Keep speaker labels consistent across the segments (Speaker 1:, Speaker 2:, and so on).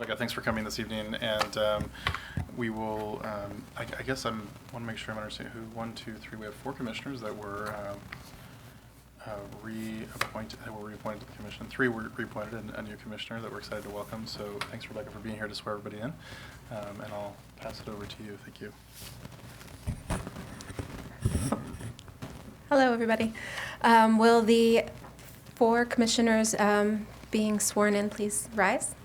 Speaker 1: Rebecca, thanks for coming this evening. And we will, I guess I want to make sure I'm understanding who, 1, 2, 3, we have 4 commissioners that were reappointed to the commission. 3 were reappointed and a new commissioner that we're excited to welcome. So thanks, Rebecca, for being here to swear everybody in. And I'll pass it over to you. Thank you.
Speaker 2: Hello, everybody. Will the 4 commissioners being sworn in please rise?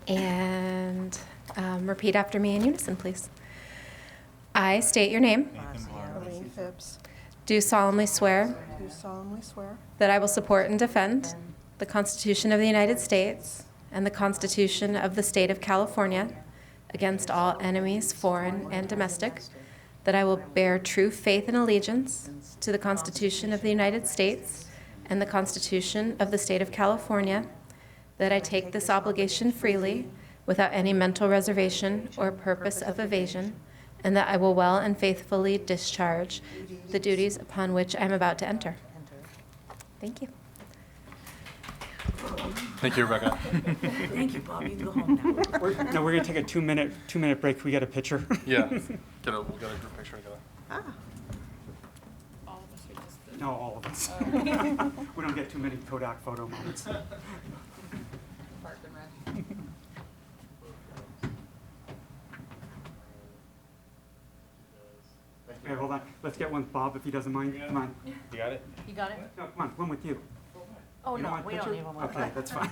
Speaker 2: And repeat after me in unison, please. I state your name.
Speaker 3: Elaine Phipps,
Speaker 2: Do solemnly swear
Speaker 3: do solemnly swear
Speaker 2: that I will support and defend the Constitution of the United States and the Constitution of the State of California against all enemies, foreign and domestic, that I will bear true faith and allegiance to the Constitution of the United States and the Constitution of the State of California, that I take this obligation freely without any mental reservation or purpose of evasion, and that I will well and faithfully discharge the duties upon which I am about to enter. Thank you.
Speaker 1: Thank you, Rebecca.
Speaker 4: Thank you, Bob. You can go home now.
Speaker 5: We're going to take a 2-minute break. Can we get a picture?
Speaker 1: Yeah, we'll get a group picture together.
Speaker 5: No, all of us. We don't get too many Kodak photo moments. Okay, hold on. Let's get one with Bob, if he doesn't mind. Come on.
Speaker 1: You got it?
Speaker 4: You got it?
Speaker 5: No, come on. One with you.
Speaker 4: Oh,
Speaker 5: You don't
Speaker 4: no,
Speaker 5: want a
Speaker 4: we don't
Speaker 5: picture?
Speaker 4: need one more.
Speaker 5: Okay, that's fine.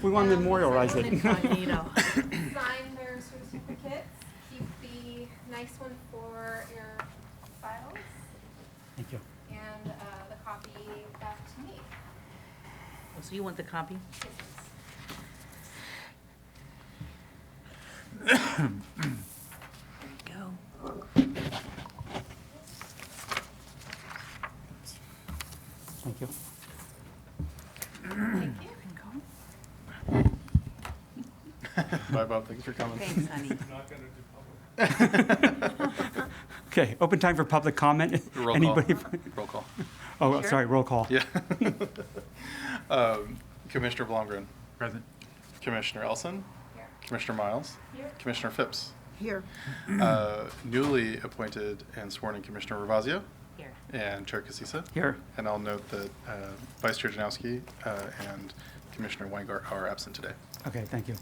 Speaker 5: We want to memorialize it.
Speaker 4: Incognito.
Speaker 2: Sign their certificates. Keep the nice one for your files,
Speaker 5: Thank you.
Speaker 2: and the copy back to me.
Speaker 4: Oh, so you want the copy? There you go.
Speaker 5: Thank you.
Speaker 4: Thank you. You can go.
Speaker 1: Bye, Bob. Thanks for coming.
Speaker 4: Thanks, honey.
Speaker 5: Okay, open time for public comment.
Speaker 1: Roll
Speaker 5: Anybody?
Speaker 1: call. Roll call.
Speaker 5: Oh,
Speaker 4: Sure.
Speaker 5: sorry, roll call.
Speaker 1: Yeah. Commissioner Blomgren.
Speaker 5: Present.
Speaker 1: Commissioner Elson.
Speaker 2: Here.
Speaker 1: Commissioner Miles.
Speaker 2: Here.
Speaker 1: Commissioner Phipps.
Speaker 3: here.
Speaker 1: Newly appointed and sworn in Commissioner Ravazio
Speaker 4: Here.
Speaker 1: and Chair Casissa.
Speaker 5: Here.
Speaker 1: And I'll note that Vice Chair Janowski and Commissioner Weingart are absent today.
Speaker 5: Okay, thank you.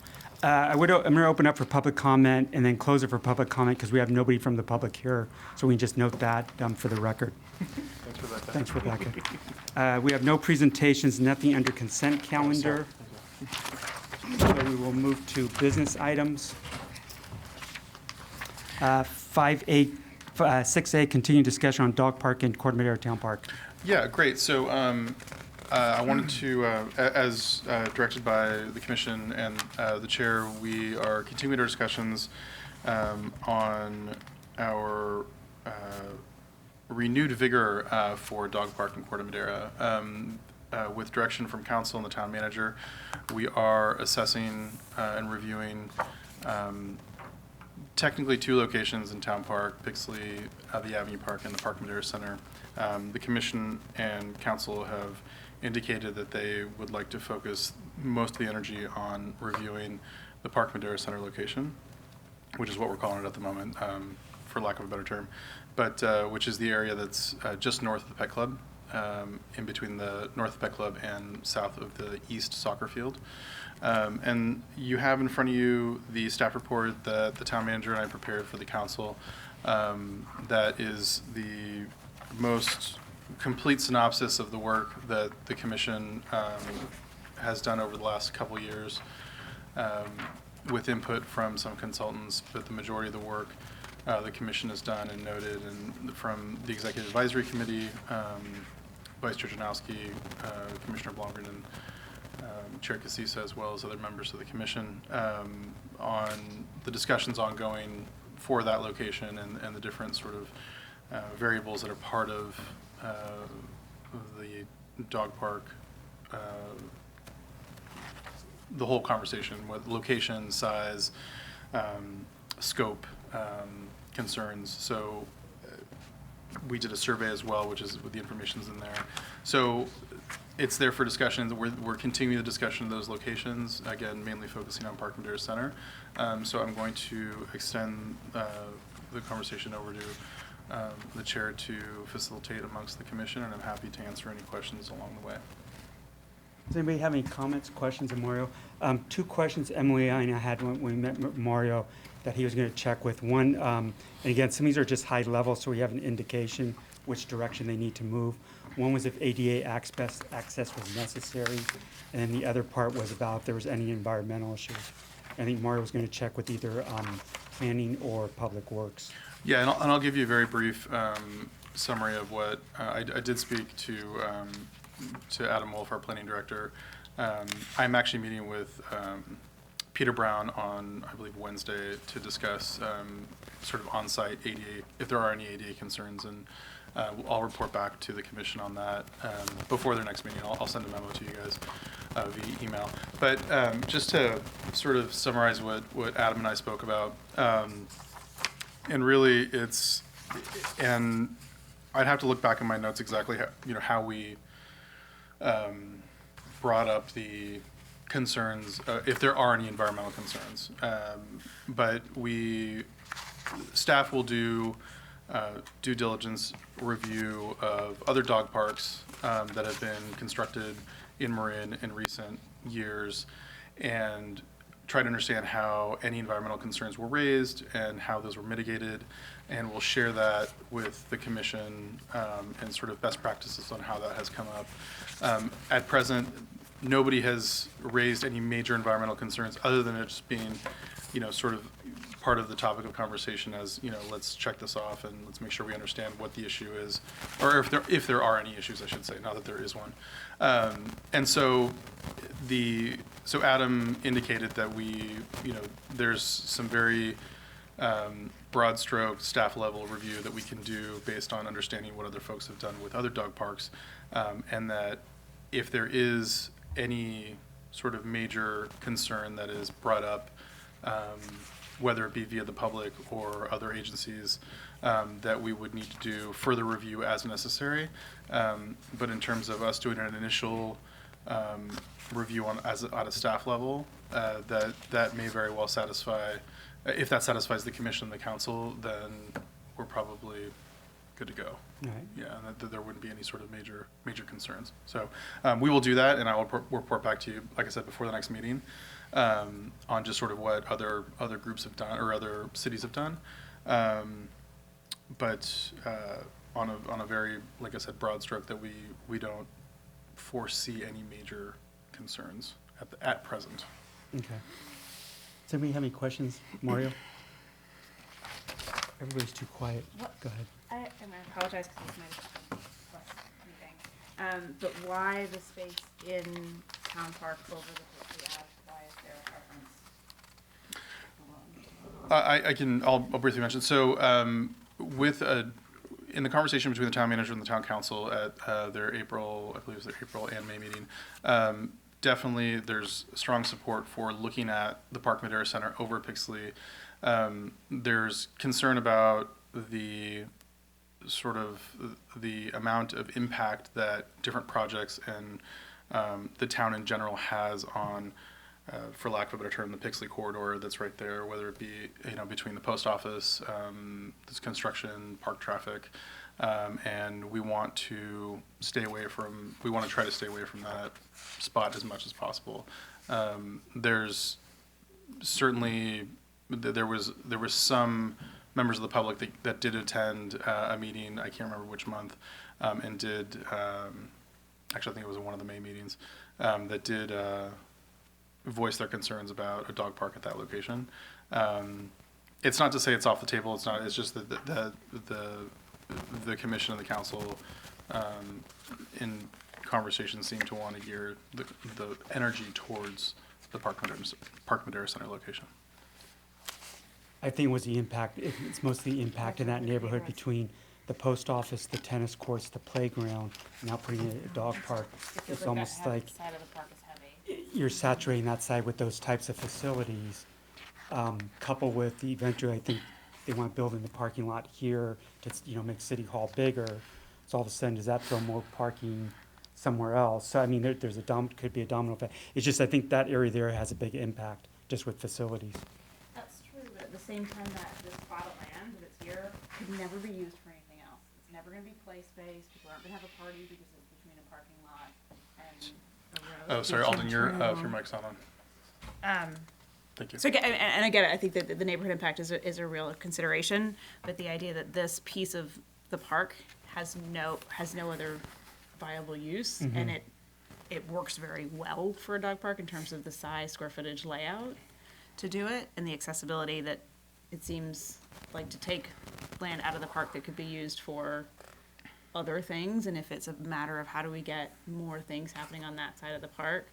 Speaker 5: I'm going to open up for public comment and then close it for public comment because we have nobody from the public here. So we can just note that for the record.
Speaker 1: Thanks, Rebecca.
Speaker 5: Thanks, Rebecca. We have no presentations, nothing under consent calendar. So we will move to business items. 5A, 6A, continued discussion on dog park in Corte Madera Town Park.
Speaker 1: Yeah, great. So I wanted to, as directed by the commission and the chair, we are continuing our discussions on our renewed vigor for dog park in Corte Madera. With direction from council and the town manager, we are assessing and reviewing technically 2 locations in Town Park, Pixley, the Avenue Park, and the Park Madera Center. The commission and council have indicated that they would like to focus most of the energy on reviewing the Park Madera Center location, which is what we're calling it at the moment, for lack of a better term, but which is the area that's just north of the Pet Club, in between the north of the Pet Club and south of the east soccer field. And you have in front of you the staff report that the town manager and I prepared for the council. That is the most complete synopsis of the work that the commission has done over the last couple years, with input from some consultants, but the majority of the work the commission has done and noted, and from the Executive Advisory Committee, Vice Chair Janowski, Commissioner Blomgren, and Chair Casissa, as well as other members of the commission, on the discussions ongoing for that location and the different sort of variables that are part of the dog park, the whole conversation with location, size, scope, concerns. So we did a survey as well, which is, the information's in there. So it's there for discussions. We're continuing the discussion of those locations, again, mainly focusing on Park Madera Center. So I'm going to extend the conversation over to the chair to facilitate amongst the commission, and I'm happy to answer any questions along the way.
Speaker 5: Does anybody have any comments, questions of Mario? Two questions Emily and I had when we met Mario that he was going to check with. One, and again, some of these are just high level, so we have an indication which direction they need to move. One was if ADA access was necessary, and then the other part was about if there was any environmental issues. I think Mario was going to check with either planning or public works.
Speaker 1: Yeah, and I'll give you a very brief summary of what I did speak to Adam Wolf, our planning director. I'm actually meeting with Peter Brown on, I believe, Wednesday to discuss sort of on-site ADA, if there are any ADA concerns, and I'll report back to the commission on that before their next meeting. I'll send a memo to you guys via email. But just to sort of summarize what Adam and I spoke about, and really and I'd have to look back in my notes exactly how we brought up the concerns, if there are any environmental concerns. But staff will do due diligence review of other dog parks that have been constructed in Marin in recent years, and try to understand how any environmental concerns were raised and how those were mitigated, and we'll share that with the commission and sort of best practices on how that has come up. At present, nobody has raised any major environmental concerns other than it just being, sort of part of the topic of conversation as, let's check this off and let's make sure we understand what the issue is, or if there are any issues, I should say, not that there is one. And so Adam indicated that there's some very broad stroke staff level review that we can do based on understanding what other folks have done with other dog parks, and that if there is any sort of major concern that is brought up, whether it be via the public or other agencies, that we would need to do further review as necessary. But in terms of us doing an initial review at a staff level, that may very well satisfy. If that satisfies the commission and the council, then we're probably good to go.
Speaker 5: Right.
Speaker 1: Yeah, and that there wouldn't be any sort of major concerns. So we will do that, and I will report back to you, like I said, before the next meeting, on just sort of what other groups have done or other cities have done. But on a very, like I said, broad stroke, that we don't foresee any major concerns at present.
Speaker 5: Okay. Does anybody have any questions, Mario? Everybody's too quiet.
Speaker 6: What?
Speaker 5: Go ahead.
Speaker 6: I'm going to apologize because this might have been anything. But why the space in Town Park over the Pixley Ave? Why is there a preference?
Speaker 1: I'll briefly mention. So in the conversation between the town manager and the town council at their April and May meeting, definitely there's strong support for looking at the Park Madera Center over Pixley. There's concern about the sort of the amount of impact that different projects and the town in general has on, for lack of a better term, the Pixley corridor that's right there, whether it be between the post office, this construction, park traffic, and we want to try to stay away from that spot as much as possible. There's certainly there was some members of the public that did attend a meeting, I can't remember which month, and did, actually I think it was one of the May meetings, that did voice their concerns about a dog park at that location. It's not to say it's off the table, it's just that the commission and the council in conversation seem to want to gear the energy towards the Park Madera Center location.
Speaker 5: I think it was the impact, it's mostly the impact in that neighborhood between the post office, the tennis courts, the playground, now putting in a dog park.
Speaker 6: It feels
Speaker 5: It's
Speaker 6: like
Speaker 5: almost
Speaker 6: that
Speaker 5: like
Speaker 6: side of the park is heavy.
Speaker 5: you're saturating that side with those types of facilities, coupled with eventually, I think, they want to build in the parking lot here to, make City Hall bigger. So all of a sudden, does that throw more parking somewhere else? So I mean, there's could be a domino effect. It's just, I think that area there has a big impact, just with facilities.
Speaker 6: That's true, but at the same time, that this plot of land that's here could never be used for anything else. It's never gonna be play space, people aren't gonna have a party because it's between a parking lot and a road.
Speaker 1: Oh, sorry, Alden, your mic's not on. Thank you.
Speaker 6: So again, and I get it, I think that the neighborhood impact is a real consideration, but the idea that this piece of the park has no other viable use, and it works very well for a dog park in terms of the size, square footage, layout to do it, and the accessibility that it seems like to take land out of the park that could be used for other things, and if it's a matter of how do we get more things happening on that side of the park,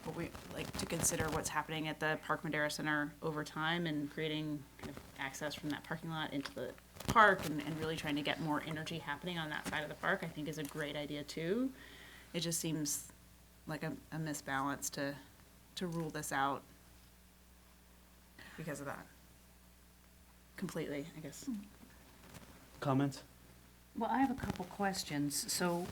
Speaker 6: but we like to consider what's happening at the Park Madera Center over time and creating kind of access from that parking lot into the park and really trying to get more energy happening on that side of the park, I think is a great idea too. It just seems like a misbalance to rule this out because of that. Completely, I guess.
Speaker 5: Comments?
Speaker 4: Well, I have a couple questions. So,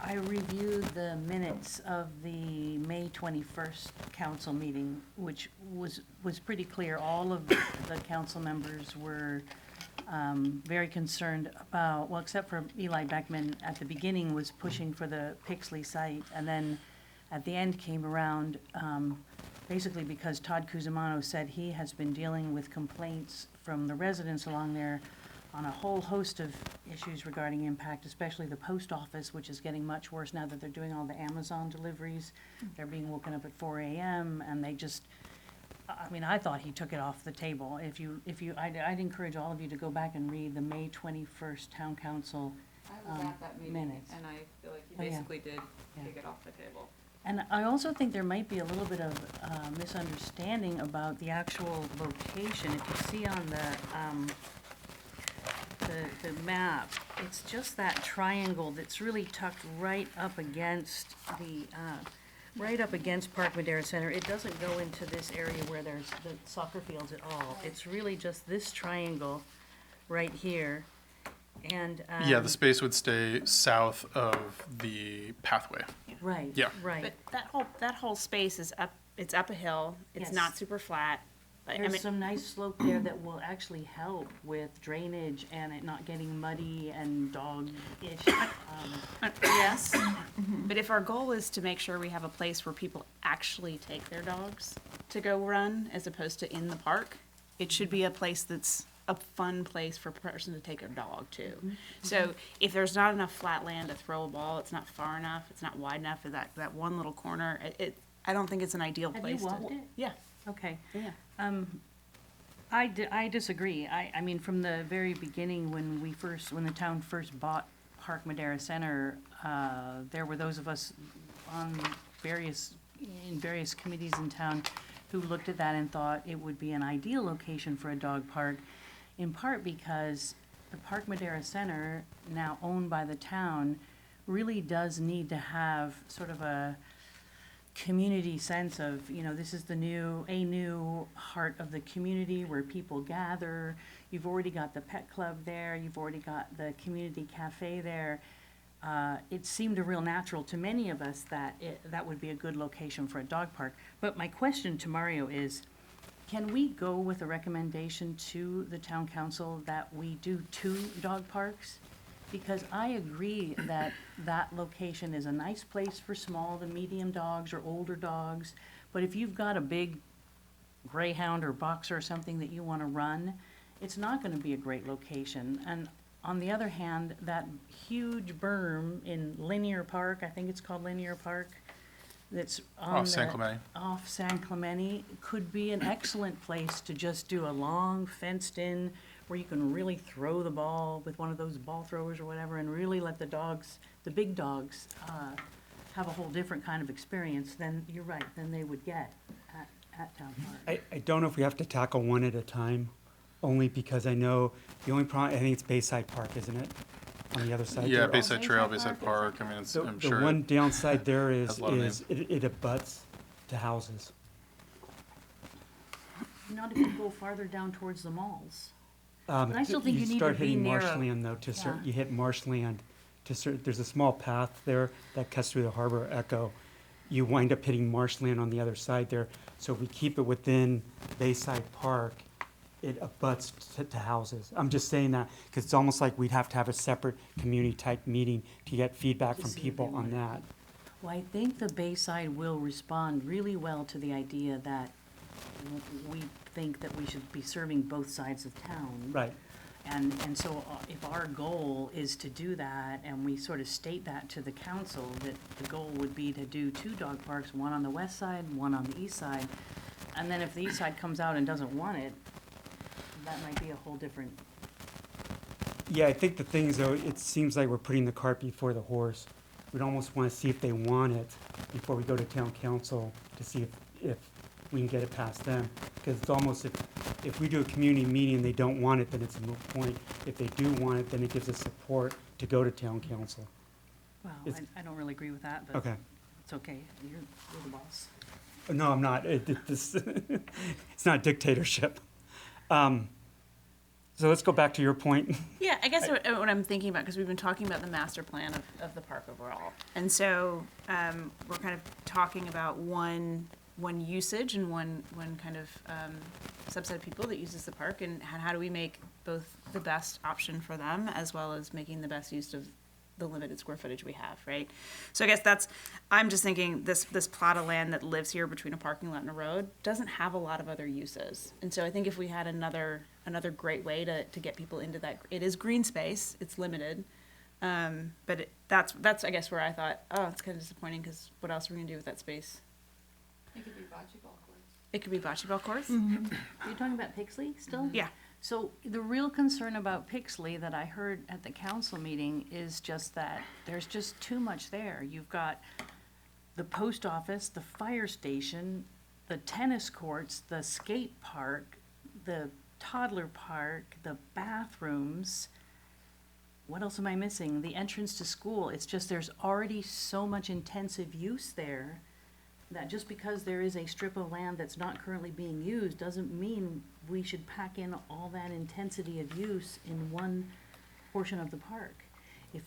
Speaker 4: I reviewed the minutes of the May 21st council meeting, which was pretty clear. All of the council members were very concerned about, well, except for Eli Beckman, at the beginning was pushing for the Pixley site, and then at the end came around, basically because Todd Cusimano said he has been dealing with complaints from the residents along there on a whole host of issues regarding impact, especially the post office, which is getting much worse now that they're doing all the Amazon deliveries. They're being woken up at 4 a.m. and they just, I mean, I thought he took it off the table. I'd encourage all of you to go back and read the May 21st town council
Speaker 7: I was at that meeting,
Speaker 4: minutes.
Speaker 7: and I feel like
Speaker 4: Oh,
Speaker 7: you
Speaker 4: yeah.
Speaker 7: basically did
Speaker 4: Yeah.
Speaker 7: take it off the table.
Speaker 4: And I also think there might be a little bit of misunderstanding about the actual location. If you see on the map, it's just that triangle that's really tucked right up against Park Madera Center. It doesn't go into this area where there's the soccer fields at all. It's really just this triangle right here. And,
Speaker 1: Yeah, the space would stay south of the pathway.
Speaker 4: right,
Speaker 1: Yeah.
Speaker 4: right.
Speaker 6: But that whole space is up, it's up a hill, it's
Speaker 4: Yes.
Speaker 6: not super flat. I mean,
Speaker 4: There's some nice slope there that will actually help with drainage and it not getting muddy and dog-ish.
Speaker 6: yes, but if our goal is to make sure we have a place where people actually take their dogs to go run as opposed to in the park, it should be a place that's a fun place for a person to take their dog to. So if there's not enough flat land to throw a ball, it's not far enough, it's not wide enough for that one little corner, I don't think it's an ideal
Speaker 4: Have you
Speaker 6: place to.
Speaker 4: walked it?
Speaker 6: Yeah,
Speaker 4: Okay.
Speaker 6: yeah.
Speaker 4: I disagree. I mean, from the very beginning, when the town first bought Park Madera Center, there were those of us in various committees in town who looked at that and thought it would be an ideal location for a dog park, in part because the Park Madera Center, now owned by the town, really does need to have sort of a community sense of, this is a new heart of the community where people gather. You've already got the pet club there, you've already got the community cafe there. It seemed a real natural to many of us that that would be a good location for a dog park. But my question to Mario is, can we go with a recommendation to the town council that we do 2 dog parks? Because I agree that that location is a nice place for small to medium dogs or older dogs. But if you've got a big greyhound or boxer or something that you want to run, it's not going to be a great location. And on the other hand, that huge berm in Linear Park, I think it's called Linear Park, that's on
Speaker 1: Off San Clemente.
Speaker 4: off San Clemente, could be an excellent place to just do a long fenced-in where you can really throw the ball with one of those ball throwers or whatever, and really let the big dogs, have a whole different kind of experience than, you're right, than they would get at Town Park.
Speaker 5: I don't know if we have to tackle one at a time, only because I know the only problem, I think it's Bayside Park, isn't it? On the other side.
Speaker 1: Yeah,
Speaker 5: there.
Speaker 1: Bayside Trail,
Speaker 4: Bayside
Speaker 1: Bayside Park, I mean, I'm
Speaker 5: The
Speaker 1: sure.
Speaker 5: one downside there is
Speaker 1: has a lot of
Speaker 5: it abuts to houses.
Speaker 4: not if you go farther down towards the malls.
Speaker 5: But
Speaker 4: I still think you need to
Speaker 5: start
Speaker 4: be
Speaker 5: hitting
Speaker 4: narrow.
Speaker 5: marshland though,
Speaker 4: Yeah.
Speaker 5: you hit marshland there's a small path there that cuts through the Harbor Echo. You wind up hitting marshland on the other side there. So if we keep it within Bayside Park, it abuts to houses. I'm just saying that because it's almost like we'd have to have a separate community type meeting to get feedback
Speaker 4: To
Speaker 5: from
Speaker 4: see what
Speaker 5: people
Speaker 4: they
Speaker 5: on
Speaker 4: want.
Speaker 5: that.
Speaker 4: Well, I think the Bayside will respond really well to the idea that we think that we should be serving both sides of town.
Speaker 5: Right.
Speaker 4: And so if our goal is to do that, and we sort of state that to the council, that the goal would be to do 2 dog parks, one on the west side, one on the east side, and then if the east side comes out and doesn't want it, that might be a whole different,
Speaker 5: Yeah, I think the thing is though, it seems like we're putting the cart before the horse. We'd almost want to see if they want it before we go to town council to see if we can get it past them. Because it's almost, if we do a community meeting and they don't want it, then it's a moot point. If they do want it, then it gives us support to go to town council.
Speaker 4: well,
Speaker 5: It's-
Speaker 4: I don't really agree with that, but
Speaker 5: Okay.
Speaker 4: it's okay, you're the boss.
Speaker 5: No, I'm not. It's not dictatorship. So let's go back to your point.
Speaker 6: Yeah, I guess what I'm thinking about, because we've been talking about the master plan of the park overall. And so, we're kind of talking about one usage and one kind of, subset of people that uses the park, and how do we make both the best option for them, as well as making the best use of the limited square footage we have, right? So I guess I'm just thinking this plot of land that lives here between a parking lot and a road doesn't have a lot of other uses. And so I think if we had another great way to get people into that, it is green space, it's limited. But that's I guess where I thought, oh, it's kind of disappointing, because what else are we gonna do with that space?
Speaker 7: It could be bocce ball courts.
Speaker 6: It could be bocce ball courts?
Speaker 4: Are you talking about Pixley still?
Speaker 6: Yeah.
Speaker 4: So the real concern about Pixley that I heard at the council meeting is just that there's just too much there. You've got the post office, the fire station, the tennis courts, the skate park, the toddler park, the bathrooms. What else am I missing? The entrance to school. It's just there's already so much intensive use there that just because there is a strip of land that's not currently being used doesn't mean we should pack in all that intensity of use in one portion of the park. If,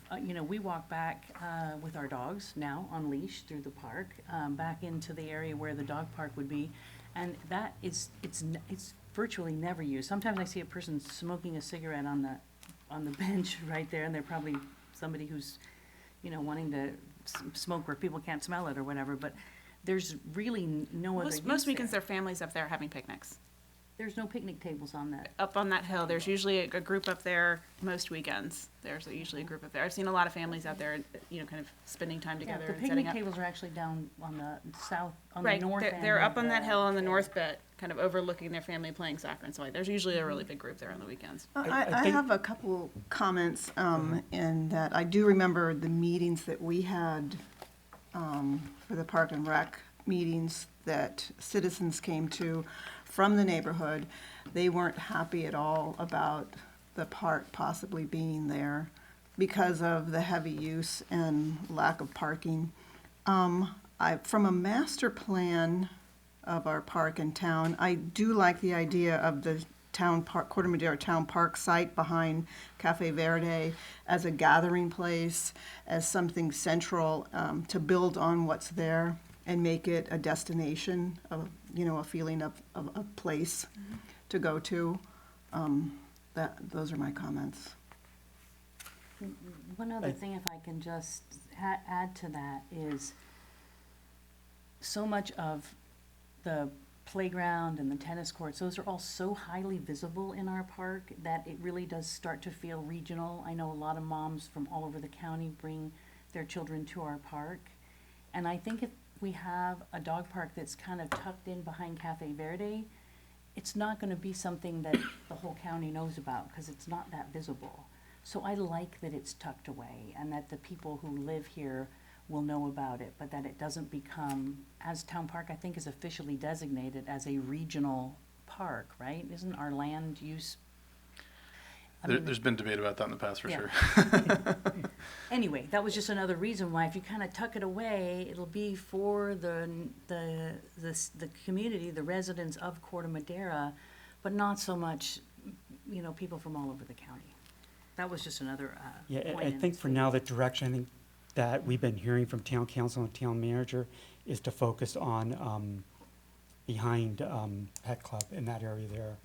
Speaker 4: we walk back with our dogs now on leash through the park, back into the area where the dog park would be, and that it's virtually never used. Sometimes I see a person smoking a cigarette on the bench right there, and they're probably somebody who's, wanting to smoke where people can't smell it or whatever, but there's really no other use
Speaker 6: Most weekends,
Speaker 4: there.
Speaker 6: there are families up there having picnics.
Speaker 4: There's no picnic tables on that.
Speaker 6: Up on that hill, there's usually a group up there most weekends. There's usually a group up there. I've seen a lot of families out there, kind of spending time
Speaker 4: Yeah,
Speaker 6: together
Speaker 4: the
Speaker 6: and setting
Speaker 4: picnic
Speaker 6: up.
Speaker 4: tables are actually down on the south, on the
Speaker 6: Right,
Speaker 4: north end.
Speaker 6: they're
Speaker 4: of
Speaker 6: up on that
Speaker 4: the-
Speaker 6: hill on the north bit, kind of overlooking their family playing soccer and so on. There's usually a really big group there on the weekends.
Speaker 5: I
Speaker 3: I
Speaker 5: think-
Speaker 3: have a couple comments, in that I do remember the meetings that we had, for the Park and Rec meetings that citizens came to from the neighborhood. They weren't happy at all about the park possibly being there because of the heavy use and lack of parking. From a master plan of our park in town, I do like the idea of the town park, Corte Madera Town Park site behind Cafe Verde as a gathering place, as something central, to build on what's there and make it a destination, of a feeling of a place to go to. Those are my comments.
Speaker 4: One other thing, if I can just add to that, is so much of the playground and the tennis courts, those are all so highly visible in our park that it really does start to feel regional. I know a lot of moms from all over the county bring their children to our park. And I think if we have a dog park that's kind of tucked in behind Cafe Verde, it's not gonna be something that the whole county knows about, because it's not that visible. So I like that it's tucked away, and that the people who live here will know about it, but that it doesn't become, as Town Park, I think, is officially designated as a regional park, right? Isn't our land use
Speaker 1: There's been debate about that in the past, for
Speaker 4: Yeah.
Speaker 1: sure.
Speaker 4: Anyway, that was just another reason why if you kind of tuck it away, it'll be for the community, the residents of Corte Madera, but not so much, people from all over the county. That was just another
Speaker 5: Yeah,
Speaker 4: point
Speaker 5: I
Speaker 4: in
Speaker 5: think
Speaker 4: this
Speaker 5: for
Speaker 4: video.
Speaker 5: now, the direction I think that we've been hearing from town council and town manager is to focus on behind Pet Club in that area there.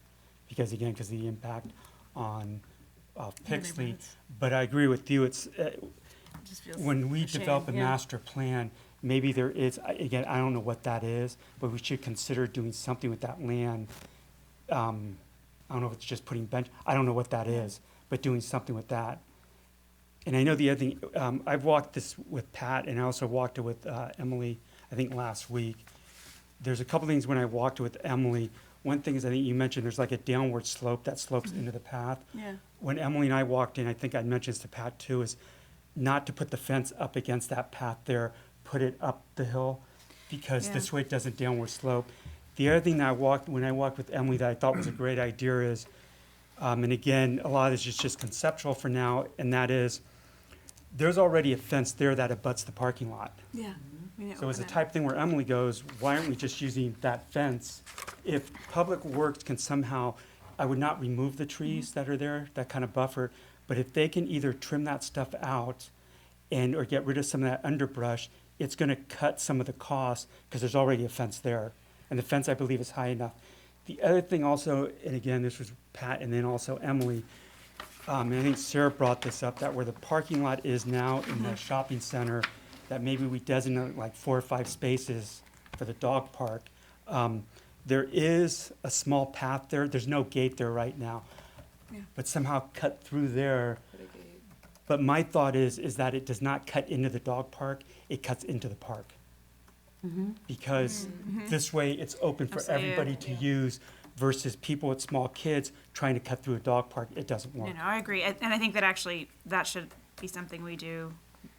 Speaker 5: Because again, because of the impact on Pixley.
Speaker 6: neighborhoods.
Speaker 5: But I agree with you, it's,
Speaker 6: It just feels
Speaker 5: when we
Speaker 6: a shame,
Speaker 5: develop a
Speaker 6: yeah.
Speaker 5: master plan, maybe there is, again, I don't know what that is, but we should consider doing something with that land. I don't know if it's just putting bench, I don't know what that is, but doing something with that. And I know the other thing, I've walked this with Pat, and I also walked it with Emily, I think last week. There's a couple things when I walked it with Emily. One thing is, I think you mentioned, there's like a downward slope that slopes into the path.
Speaker 6: Yeah.
Speaker 5: When Emily and I walked in, I think I mentioned this to Pat too, is not to put the fence up against that path there, put it up the hill, because
Speaker 6: Yeah.
Speaker 5: this way it doesn't downward slope. The other thing that when I walked with Emily that I thought was a great idea is, and again, a lot of this is just conceptual for now, and that is, there's already a fence there that abuts the parking lot.
Speaker 6: Yeah.
Speaker 5: So it's the type thing where Emily goes, why aren't we just using that fence? If Public Works can somehow, I would not remove the trees that are there, that kind of buffer, but if they can either trim that stuff out or get rid of some of that underbrush, it's gonna cut some of the costs, because there's already a fence there. And the fence, I believe, is high enough. The other thing also, and again, this was Pat and then also Emily, and I think Sarah brought this up, that where the parking lot is now in the shopping center, that maybe we designate like 4 or 5 spaces for the dog park. There is a small path there, there's no gate there right now.
Speaker 6: Yeah.
Speaker 5: But somehow cut through there.
Speaker 7: Put a gate.
Speaker 5: But my thought is that it does not cut into the dog park, it cuts into the park. Because this way it's open for
Speaker 6: Absolutely, yeah.
Speaker 5: everybody to use versus people with small kids trying to cut through a dog park, it doesn't work.
Speaker 6: I agree, and I think that actually, that should be something we do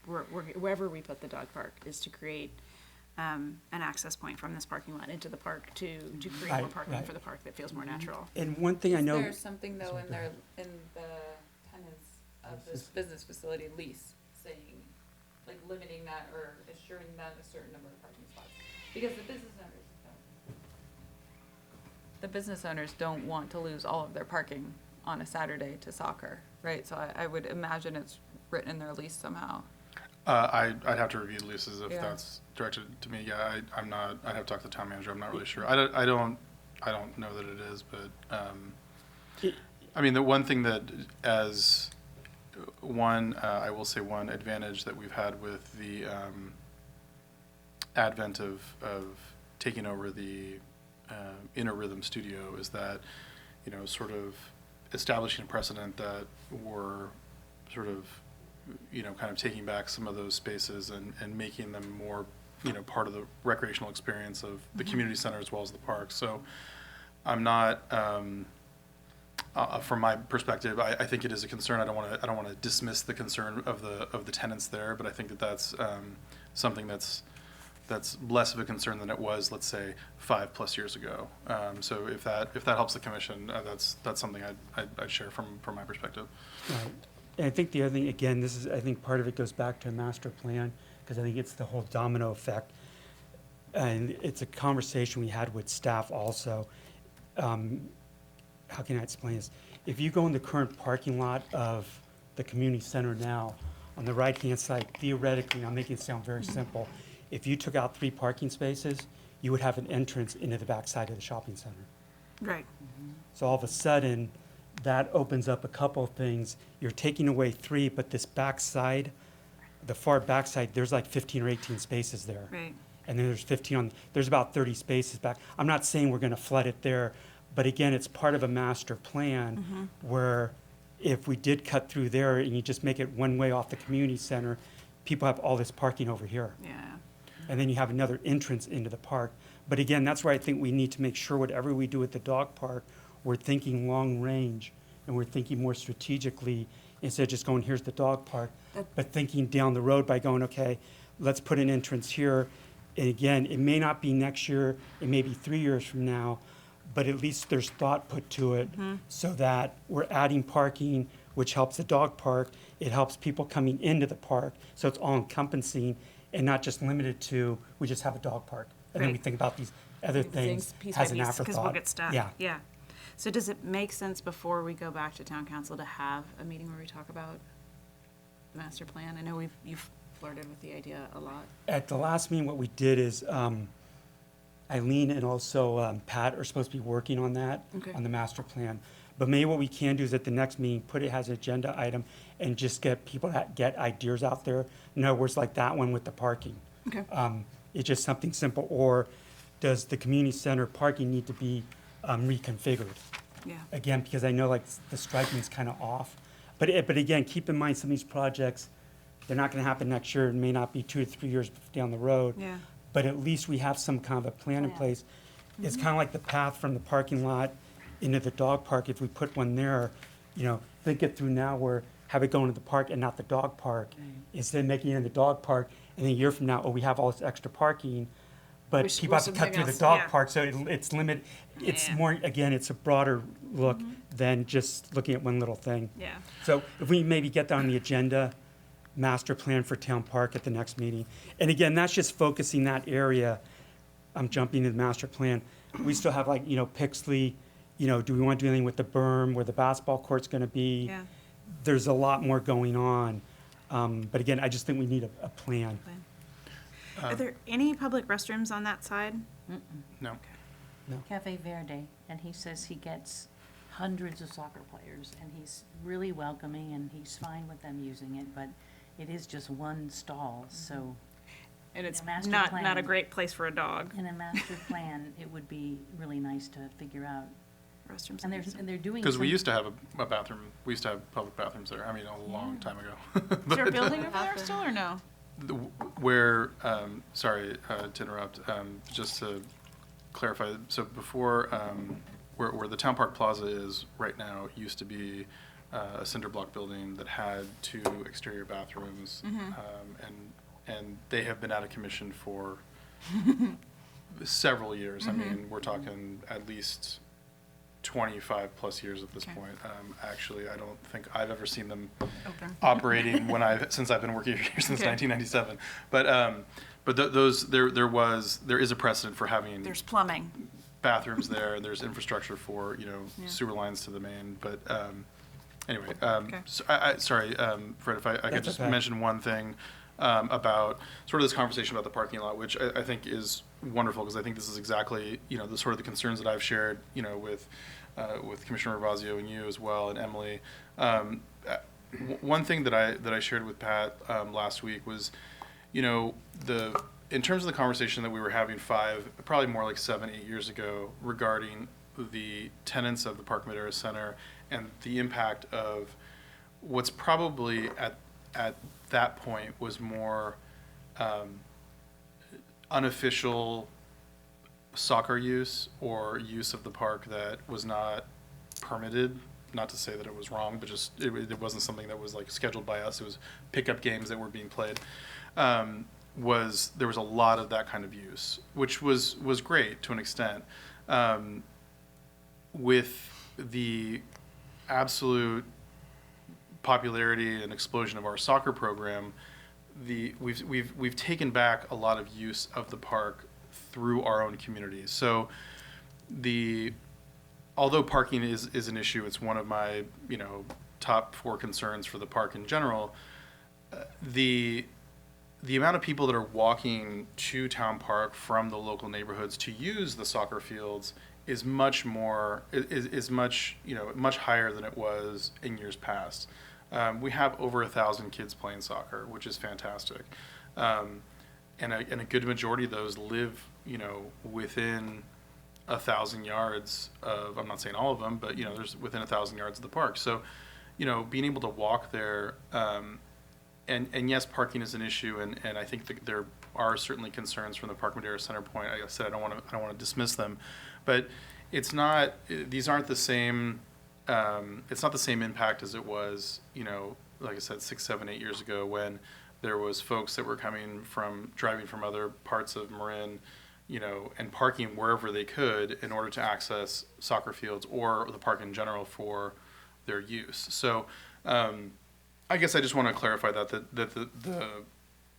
Speaker 6: wherever we put the dog park, is to create an access point from this parking lot into the park to create more
Speaker 5: Right,
Speaker 6: parking
Speaker 5: right.
Speaker 6: for the park that feels more natural.
Speaker 5: And one thing I know.
Speaker 7: Is there something though
Speaker 5: Sorry,
Speaker 7: in
Speaker 5: go ahead.
Speaker 7: in the tenants of this business facility lease saying, like limiting that or assuring that a certain number of parking spots? Because the business owners don't want to lose all of their parking on a Saturday to soccer, right? So I would imagine it's written in their lease somehow.
Speaker 1: I'd have to review the leases if
Speaker 7: Yeah.
Speaker 1: that's directed to me. Yeah, I'm not, I'd have to talk to the town manager. I'm not really sure. I don't know that it is, but, I mean, the one thing that as one, I will say one advantage that we've had with the, advent of taking over the, Inner Rhythm Studio is that, sort of establishing a precedent that we're sort of, kind of taking back some of those spaces and making them more, part of the recreational experience of the community center as well as the park. So I'm not, from my perspective, I think it is a concern. I don't want to dismiss the concern of the tenants there, but I think that that's something that's less of a concern than it was, let's say, 5+ years ago. So if that helps the commission, that's something I'd share from my perspective.
Speaker 5: Right. And I think the other thing, again, this is, I think part of it goes back to a master plan, because I think it's the whole domino effect. And it's a conversation we had with staff also. How can I explain this? If you go in the current parking lot of the community center now, on the right-hand side, theoretically, I'm making it sound very simple, if you took out 3 parking spaces, you would have an entrance into the backside of the shopping center.
Speaker 6: Right.
Speaker 5: So all of a sudden, that opens up a couple of things. You're taking away 3, but this backside, the far backside, there's like 15 or 18 spaces there.
Speaker 6: Right.
Speaker 5: And then there's 15 there's about 30 spaces back. I'm not saying we're gonna flood it there, but again, it's part of a master plan where if we did cut through there and you just make it one way off the community center, people have all this parking over here.
Speaker 6: Yeah.
Speaker 5: And then you have another entrance into the park. But again, that's where I think we need to make sure whatever we do at the dog park, we're thinking long range and we're thinking more strategically instead of just going, here's the dog park, but thinking down the road by going, okay, let's put an entrance here. And again, it may not be next year, it may be 3 years from now, but at least there's thought put to it so that we're adding parking, which helps the dog park. It helps people coming into the park, so it's all encompassing and not just limited to, we just have a dog park. And then we
Speaker 6: Right.
Speaker 5: think about these other things
Speaker 6: piece by
Speaker 5: as an
Speaker 6: piece,
Speaker 5: afterthought.
Speaker 6: because we'll get stuck.
Speaker 5: Yeah.
Speaker 6: Yeah. So does it make sense before we go back to town council to have a meeting where we talk about the master plan? I know you've flirted with the idea a lot.
Speaker 5: At the last meeting, what we did is Eileen and also Pat are supposed to be working on that,
Speaker 6: Okay.
Speaker 5: on the master plan. But maybe what we can do is at the next meeting, put it as an agenda item and just get people that get ideas out there. In other words, like that one with the parking.
Speaker 6: Okay.
Speaker 5: It's just something simple. Or does the community center parking need to be reconfigured?
Speaker 6: Yeah.
Speaker 5: Again, because I know like the striping's kind of off. But again, keep in mind some of these projects, they're not going to happen next year. It may not be 2 to 3 years down the road.
Speaker 6: Yeah.
Speaker 5: But at least we have some kind of a plan in place. It's kind of like the path from the parking lot into the dog park. If we put one there, think it through now where have it go into the park and not the dog park. Instead of making it in the dog park, and then a year from now, oh, we have all this extra parking. But
Speaker 6: Wish-
Speaker 5: people have
Speaker 6: wish
Speaker 5: to cut
Speaker 6: something
Speaker 5: through the
Speaker 6: else,
Speaker 5: dog
Speaker 6: yeah.
Speaker 5: park, so it's limited. It's
Speaker 6: Yeah.
Speaker 5: more, again, it's a broader look than just looking at one little thing.
Speaker 6: Yeah.
Speaker 5: So if we maybe get that on the agenda, master plan for town park at the next meeting. And again, that's just focusing that area. I'm jumping to the master plan. We still have like, Pixley, do we want to do anything with the berm, where the basketball court's going to be?
Speaker 6: Yeah.
Speaker 5: There's a lot more going on. But again, I just think we need a plan.
Speaker 6: Are there any public restrooms on that side?
Speaker 1: No.
Speaker 4: Cafe Verde, and he says he gets hundreds of soccer players, and he's really welcoming, and he's fine with them using it, but it is just one stall, so
Speaker 6: And it's
Speaker 4: The master
Speaker 6: not a
Speaker 4: plan.
Speaker 6: great place for a dog.
Speaker 4: in a master plan, it would be really nice to figure out.
Speaker 6: Restrooms.
Speaker 4: And they're doing.
Speaker 1: Because we
Speaker 4: some-
Speaker 1: used to have a bathroom, we used to have public bathrooms there, I mean, a long time ago.
Speaker 6: Is there a building over there still or no?
Speaker 1: Where, sorry to interrupt, just to clarify, so before, where the Town Park Plaza is right now, used to be a cinder block building that had 2 exterior bathrooms. And they have been out of commission for several years. I mean, we're talking at least 25 plus years at this
Speaker 6: Okay.
Speaker 1: point. Actually, I don't think I've ever seen them
Speaker 6: Open.
Speaker 1: operating since I've been working here since
Speaker 6: Okay.
Speaker 1: 1997. But there is a precedent for having
Speaker 6: There's plumbing.
Speaker 1: bathrooms there. There's infrastructure for
Speaker 6: Yeah.
Speaker 1: sewer lines to the main. But anyway,
Speaker 6: Okay.
Speaker 1: so sorry, Fred, if I could
Speaker 5: That's
Speaker 1: just
Speaker 5: okay.
Speaker 1: mention one thing about sort of this conversation about the parking lot, which I think is wonderful, because I think this is exactly the sort of the concerns that I've shared with Commissioner Ravazio and you as well, and Emily. One thing that I shared with Pat last week was, in terms of the conversation that we were having probably more like 7, 8 years ago regarding the tenants of the Park Madera Center and the impact of what's probably at that point was more unofficial soccer use or use of the park that was not permitted. Not to say that it was wrong, but just it wasn't something that was like scheduled by us. It was pickup games that were being played. There was a lot of that kind of use, which was great to an extent. With the absolute popularity and explosion of our soccer program, we've taken back a lot of use of the park through our own communities. So although parking is an issue, it's one of my top 4 concerns for the park in general. The amount of people that are walking to Town Park from the local neighborhoods to use the soccer fields is much much higher than it was in years past. We have over 1,000 kids playing soccer, which is fantastic, and a good majority of those live within 1,000 yards of, I'm not saying all of them, but there's within 1,000 yards of the park. So being able to walk there, and yes, parking is an issue, and I think that there are certainly concerns from the Park Madera Center point. Like I said, I don't want to dismiss them, but it's not. These aren't the same. It's not the same impact as it was, like I said, 6, 7, 8 years ago, when there was folks that were driving from other parts of Marin and parking wherever they could in order to access soccer fields or the park in general for their use. So, I guess I just want to clarify that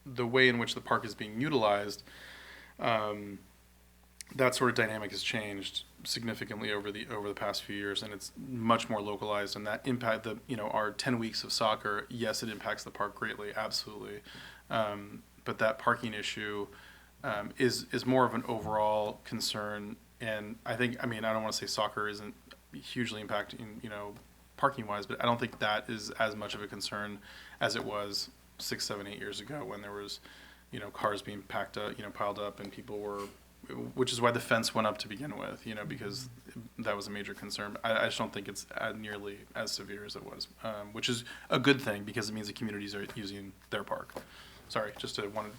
Speaker 1: the way in which the park is being utilized, that sort of dynamic has changed significantly over the past few years, and it's much more localized. And that impact, our 10 weeks of soccer, yes, it impacts the park greatly, absolutely. But that parking issue is more of an overall concern. And I don't want to say soccer isn't hugely impacting, parking wise, but I don't think that is as much of a concern as it was 6, 7, 8 years ago when there was, cars being packed up, piled up, and people were, which is why the fence went up to begin with, because that was a major concern. I just don't think it's nearly as severe as it was, which is a good thing because it means the communities are using their park. Sorry, wanted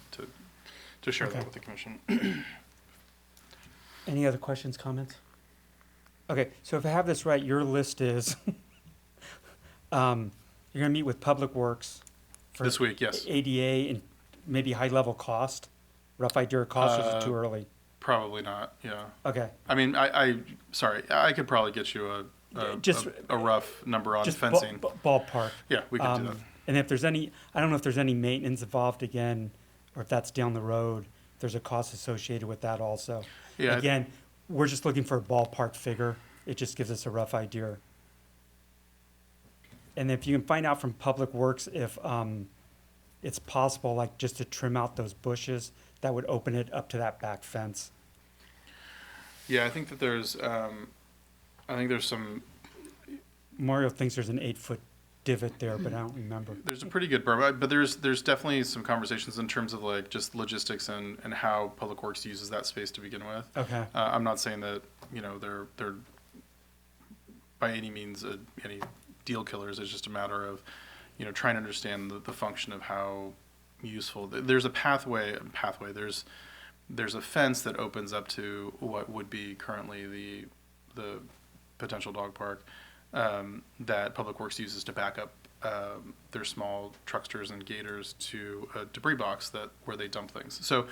Speaker 1: to share that with the commission.
Speaker 5: Any other questions, comments? Okay, so if I have this right, your list is, you're gonna meet with Public Works for
Speaker 1: This week, yes.
Speaker 5: ADA and maybe high-level cost, rough idea of cost, or is it too early?
Speaker 1: Probably not, yeah.
Speaker 5: Okay,
Speaker 1: Sorry, I could probably get you a rough number on
Speaker 5: just
Speaker 1: fencing.
Speaker 5: ballpark.
Speaker 1: Yeah, we could do that.
Speaker 5: And if there's any, I don't know if there's any maintenance involved again, or if that's down the road, if there's a cost associated with that also.
Speaker 1: Yeah.
Speaker 5: Again, we're just looking for a ballpark figure. It just gives us a rough idea. And if you can find out from Public Works if it's possible, like just to trim out those bushes, that would open it up to that back fence.
Speaker 1: Yeah, I think that there's some.
Speaker 5: Mario thinks there's an 8-foot divot there, but I don't remember.
Speaker 1: There's a pretty good berm, but there's definitely some conversations in terms of like just logistics and how Public Works uses that space to begin with.
Speaker 5: Okay.
Speaker 1: I'm not saying that they're by any means any deal killers. It's just a matter of trying to understand the function of how useful. There's a pathway. There's a fence that opens up to what would be currently the potential dog park. That Public Works uses to back up their small trucksters and gators to a debris box where they dump things. So,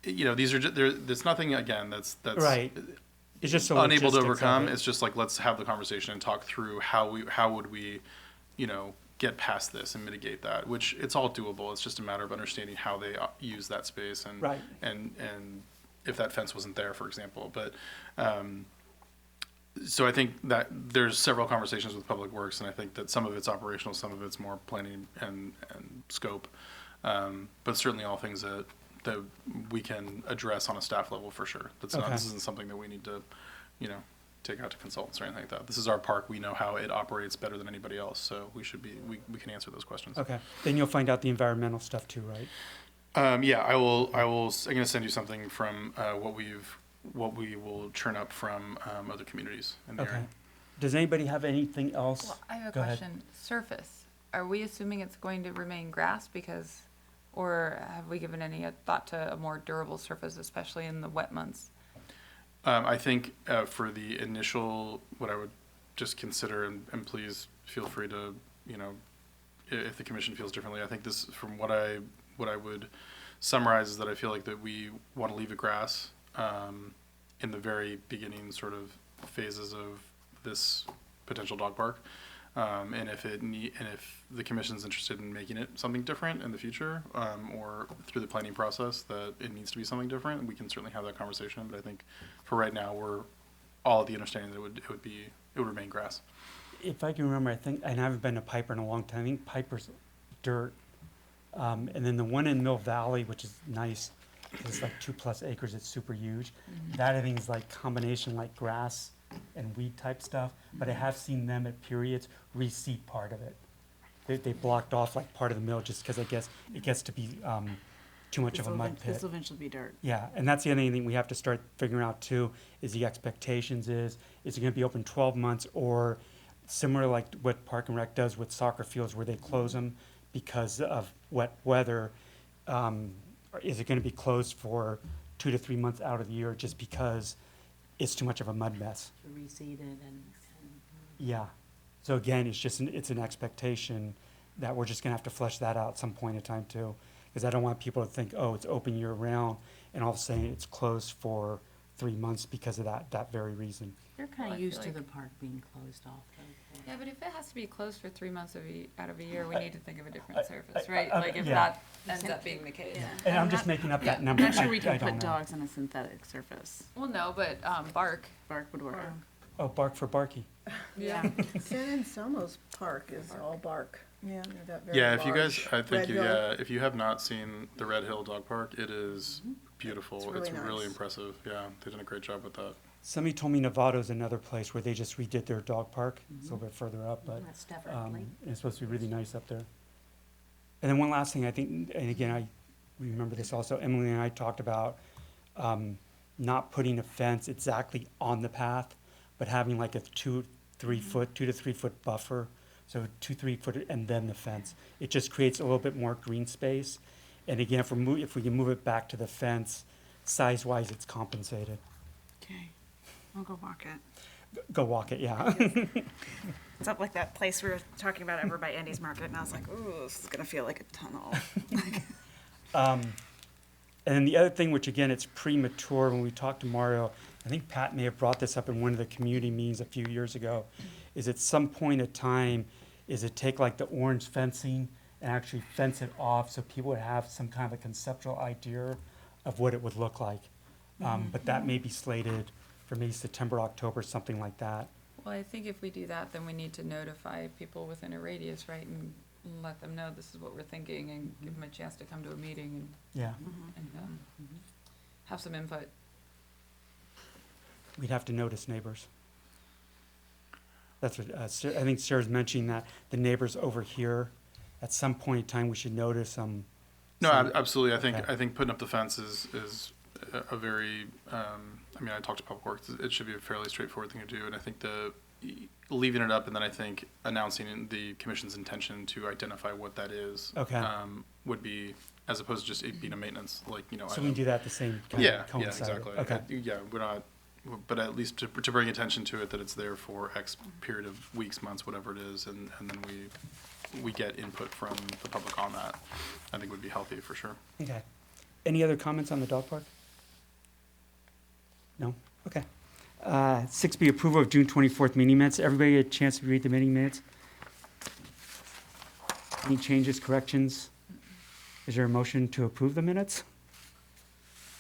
Speaker 1: these are there's nothing again that's
Speaker 5: Right. It's just so
Speaker 1: unable to
Speaker 5: logistics of
Speaker 1: overcome.
Speaker 5: it.
Speaker 1: It's just like let's have the conversation and talk through how would we, get past this and mitigate that. Which it's all doable. It's just a matter of understanding how they use that space and
Speaker 5: Right.
Speaker 1: and if that fence wasn't there, for example. But so I think that there's several conversations with Public Works, and I think that some of it's operational, some of it's more planning and scope. But certainly all things that we can address on a staff level for sure. This isn't something that we need to, take out to consultants or anything like that. This is our park. We know how it operates better than anybody else, so we can answer those questions.
Speaker 5: Okay. Then you'll find out the environmental stuff too, right?
Speaker 1: Yeah, I will. I'm going to send you something from what we will churn up from other communities in the
Speaker 5: Okay.
Speaker 1: area.
Speaker 5: Does anybody have anything else?
Speaker 7: Well, I have a
Speaker 5: Go ahead.
Speaker 7: question. Surface, are we assuming it's going to remain grass or have we given any thought to a more durable surface, especially in the wet months?
Speaker 1: I think for the initial, what I would just consider, and please feel free to, if the commission feels differently, I think this, from what I would summarize, is that I feel like that we want to leave it grass in the very beginning sort of phases of this potential dog park. And if the commission's interested in making it something different in the future, or through the planning process that it needs to be something different, we can certainly have that conversation. But I think for right now, we're all of the understanding that it would remain grass.
Speaker 5: If I can remember, I think, and I haven't been to Piper in a long time, I think Piper's dirt. And then the one in Mill Valley, which is nice, it's like 2+ acres, it's super huge. That I think is like combination like grass and weed type stuff, but I have seen them at periods reseed part of it. They blocked off like part of the mill just because I guess it gets to be too much of a mud pit.
Speaker 6: This will eventually be dirt.
Speaker 5: Yeah, and that's the other thing we have to start figuring out too, is the expectations is it gonna be open 12 months or similar like what Park and Rec does with soccer fields where they close them because of wet weather? Or is it gonna be closed for 2 to 3 months out of the year just because it's too much of a mud mess?
Speaker 6: Reseeded and.
Speaker 5: Yeah. So again, it's an expectation that we're just gonna have to flesh that out at some point in time too. because I don't want people to think, oh, it's open year-round, and all of a sudden it's closed for 3 months because of that very reason.
Speaker 4: They're kind
Speaker 7: Well, I
Speaker 4: of
Speaker 7: feel
Speaker 4: used to
Speaker 7: like-
Speaker 4: the park being closed off, though.
Speaker 7: Yeah, but if it has to be closed for 3 months out of a year, we need to think of a
Speaker 5: I-
Speaker 7: different service, right?
Speaker 5: I-
Speaker 7: Like if
Speaker 5: yeah.
Speaker 7: that ends up being the case.
Speaker 5: And I'm just making up that number.
Speaker 6: I'm not sure we
Speaker 5: I
Speaker 6: can
Speaker 5: don't
Speaker 6: put
Speaker 5: know.
Speaker 6: dogs on a synthetic surface.
Speaker 7: Well, no, but bark.
Speaker 6: Bark would work.
Speaker 5: Oh, bark for Barky.
Speaker 7: Yeah.
Speaker 3: San Anselmo's park is all bark. Yeah, they're that very
Speaker 1: Yeah, if you guys,
Speaker 3: large
Speaker 1: I think,
Speaker 3: red hill.
Speaker 1: if you have not seen the Red Hill Dog Park, it is beautiful.
Speaker 3: It's
Speaker 1: It's
Speaker 3: really
Speaker 1: really
Speaker 3: nice.
Speaker 1: impressive. Yeah, they've done a great job with that.
Speaker 5: Somebody told me Nevada's another place where they just redid their dog park. It's a little bit further up, but
Speaker 4: That's definitely.
Speaker 5: and it's supposed to be really nice up there. And then one last thing, I think, and again, I remember this also, Emily and I talked about not putting a fence exactly on the path, but having like a 2 to 3 foot buffer. So 2-3 foot and then the fence. It just creates a little bit more green space. And again, if we can move it back to the fence, size-wise, it's compensated.
Speaker 6: Okay, I'll go walk it.
Speaker 5: Go walk it, yeah.
Speaker 6: It's up like that place we were talking about over by Andy's Market, and I was like, ooh, this is gonna feel like a tunnel.
Speaker 5: And then the other thing, which again, it's premature, when we talked to Mario, I think Pat may have brought this up in one of the community meetings a few years ago, is at some point in time, is it take like the orange fencing and actually fence it off so people would have some kind of a conceptual idea of what it would look like. But that may be slated for maybe September, October, something like that.
Speaker 7: Well, I think if we do that, then we need to notify people within a radius, right? And let them know this is what we're thinking and give them a chance to come to a meeting
Speaker 5: Yeah,
Speaker 7: and have some input.
Speaker 5: we'd have to notice neighbors. That's what, I think Sarah's mentioning that the neighbors over here, at some point in time, we should notice them.
Speaker 1: No, absolutely.
Speaker 5: Okay.
Speaker 1: I think putting up the fence is a very, I mean, I talked to Public Works, it should be a fairly straightforward thing to do, and I think leaving it up and then I think announcing the commission's intention to identify what that is.
Speaker 5: Okay.
Speaker 1: Would be, as opposed to just it being a maintenance, like,
Speaker 5: So we
Speaker 1: item.
Speaker 5: can do that at the same kind
Speaker 1: Yeah,
Speaker 5: of
Speaker 1: yeah,
Speaker 5: coincide.
Speaker 1: exactly.
Speaker 5: Okay,
Speaker 1: Yeah, we're not, but at least to bring attention to it, that it's there for X period of weeks, months, whatever it is, and then we get input from the public on that, I think would be healthy for sure.
Speaker 5: okay. Any other comments on the dog park? No? Okay. 6B, approval of June 24th meeting minutes. Everybody get a chance to read the meeting minutes? Any changes, corrections? Is there a motion to approve the minutes?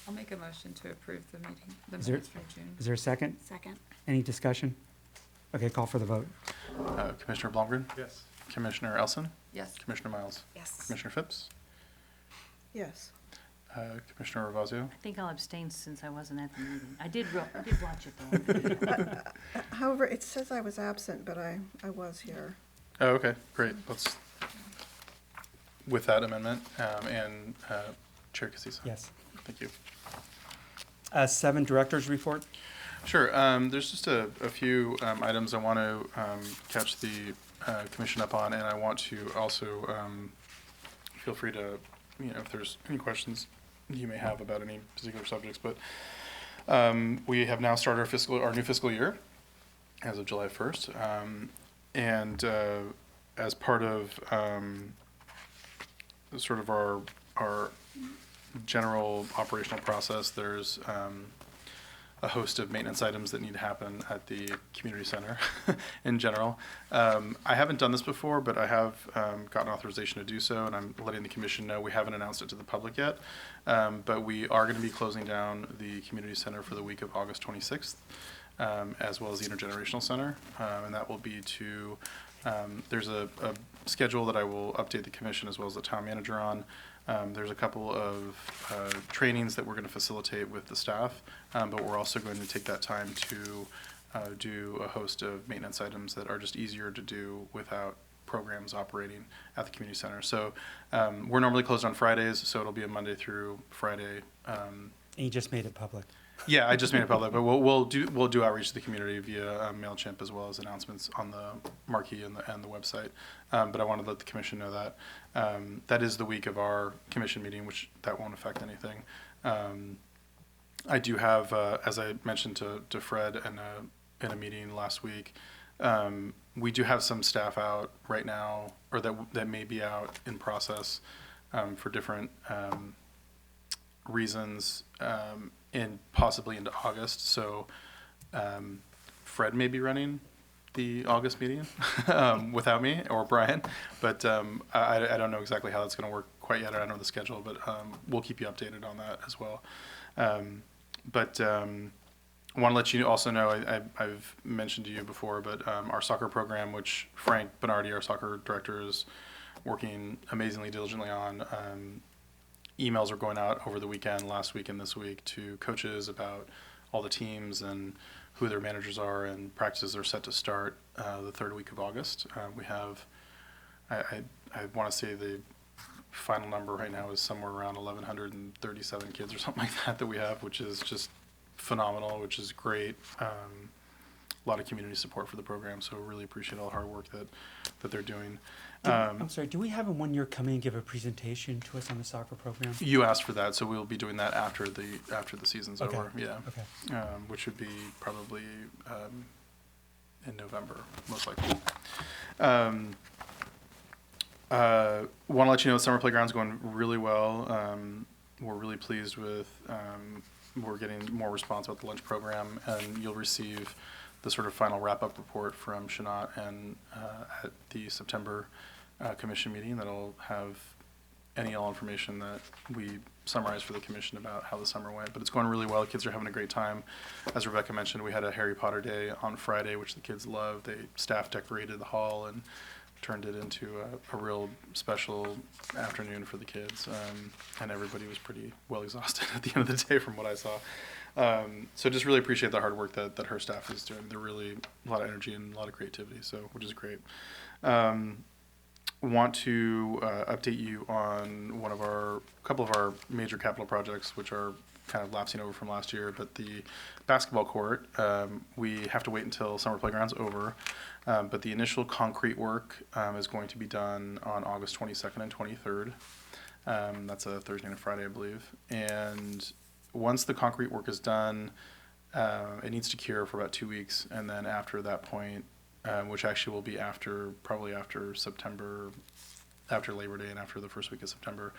Speaker 7: I'll make a motion to approve the meeting, the
Speaker 5: Is there-
Speaker 7: minutes from June.
Speaker 5: Is there a second?
Speaker 6: Second.
Speaker 5: Any discussion? Okay, call for the vote.
Speaker 1: Commissioner Blomgren?
Speaker 8: Yes.
Speaker 1: Commissioner Elson?
Speaker 7: Yes.
Speaker 1: Commissioner Miles?
Speaker 6: Yes.
Speaker 1: Commissioner Phipps?
Speaker 3: Yes.
Speaker 1: Commissioner Ravazio?
Speaker 4: I think I'll abstain since I wasn't at the meeting. I did watch it though.
Speaker 3: However, it says I was absent, but I was here.
Speaker 1: Oh, okay, great. Let's, with that amendment, and Chair Casissa?
Speaker 5: Yes.
Speaker 1: Thank you.
Speaker 5: 7, director's report.
Speaker 1: Sure, there's just a few items I want to catch the commission up on, and I want to also feel free to, if there's any questions you may have about any particular subjects, but we have now started our new fiscal year as of July 1st, and as part of sort of our general operational process, there's a host of maintenance items that need to happen at the community center in general. I haven't done this before, but I have gotten authorization to do so, and I'm letting the commission know. We haven't announced it to the public yet, but we are going to be closing down the community center for the week of August 26th, as well as the intergenerational center, and that will be to, there's a schedule that I will update the commission as well as the town manager on. There's a couple of trainings that we're going to facilitate with the staff, but we're also going to take that time to do a host of maintenance items that are just easier to do without programs operating at the community center. So we're normally closed on Fridays, so it'll be a Monday through Friday.
Speaker 5: And you just made it public.
Speaker 1: Yeah, I just made it public, but we'll do outreach to the community via MailChimp as well as announcements on the marquee and the website. But I wanted to let the commission know that that is the week of our commission meeting, which that won't affect anything. I do have, as I mentioned to Fred in a meeting last week, we do have some staff out right now, or that may be out in process. for different reasons, and possibly into August. So Fred may be running the August meeting without me or Brian, but I don't know exactly how that's going to work quite yet. I don't know the schedule, but we'll keep you updated on that as well. But I want to let you also know, I've mentioned to you before, but our soccer program, which Frank Bernardi, our soccer director, is working amazingly diligently on, emails are going out over the weekend, last week and this week, to coaches about all the teams and who their managers are, and practices are set to start the third week of August. We have, I want to say the final number right now is somewhere around 1,137 kids or something like that we have, which is just phenomenal, which is great. A lot of community support for the program, so really appreciate all the hard work that they're doing.
Speaker 5: I'm sorry, do we have one year come in and give a presentation to us on the soccer program?
Speaker 1: You asked for that, so we'll be doing that after the season's
Speaker 5: Okay.
Speaker 1: over. Yeah.
Speaker 5: Okay.
Speaker 1: Which would be probably in November, most likely. Want to let you know, Summer Playground's going really well. We're really pleased with. We're getting more response about the lunch program, and you'll receive the sort of final wrap-up report from Shanat and at the September commission meeting. That'll have any and all information that we summarize for the commission about how the summer went. But it's going really well. The kids are having a great time. As Rebecca mentioned, we had a Harry Potter day on Friday, which the kids loved. Staff decorated the hall and turned it into a real special afternoon for the kids. And everybody was pretty well exhausted at the end of the day from what I saw. So just really appreciate the hard work that her staff is doing. They're really a lot of energy and a lot of creativity, so which is great. Want to update you on couple of our major capital projects, which are kind of lapsing over from last year. But the basketball court, we have to wait until summer playground's over. But the initial concrete work is going to be done on August 22nd and 23rd. That's a Thursday and a Friday, I believe. And once the concrete work is done, it needs to cure for about 2 weeks. And then after that point, which actually will be probably after September, after Labor Day and after the first week of September,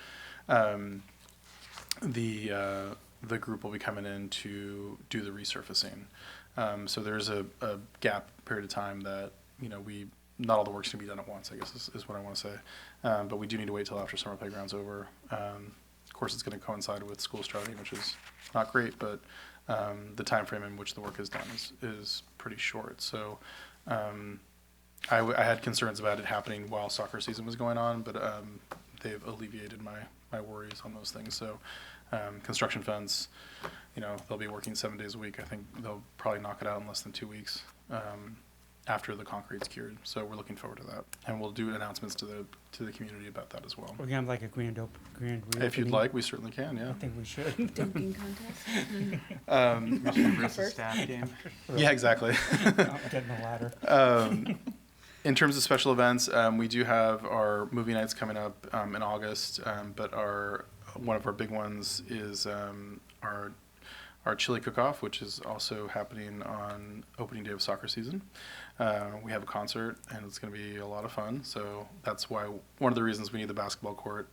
Speaker 1: the group will be coming in to do the resurfacing. So there's a gap period of time that, not all the work's gonna be done at once, I guess is what I want to say. But we do need to wait till after summer playground's over. Of course, it's going to coincide with school starting, which is not great, but the time frame in which the work is done is pretty short. So I had concerns about it happening while soccer season was going on, but they've alleviated my worries on those things. So construction fence, they'll be working 7 days a week. I think they'll probably knock it out in less than 2 weeks after the concrete's cured. So we're looking forward to that, and we'll do announcements to the community about that as well.
Speaker 5: We're gonna have like a grand reopening.
Speaker 1: If you'd like, we certainly can. Yeah.
Speaker 5: I think we should.
Speaker 6: Dunking contest?
Speaker 8: Mission versus staff game.
Speaker 1: Yeah, exactly.
Speaker 5: Getting the ladder.
Speaker 1: In terms of special events, we do have our movie nights coming up in August, but one of our big ones is our chili cook-off, which is also happening on opening day of soccer season. We have a concert, and it's going to be a lot of fun. So that's why one of the reasons we need the basketball court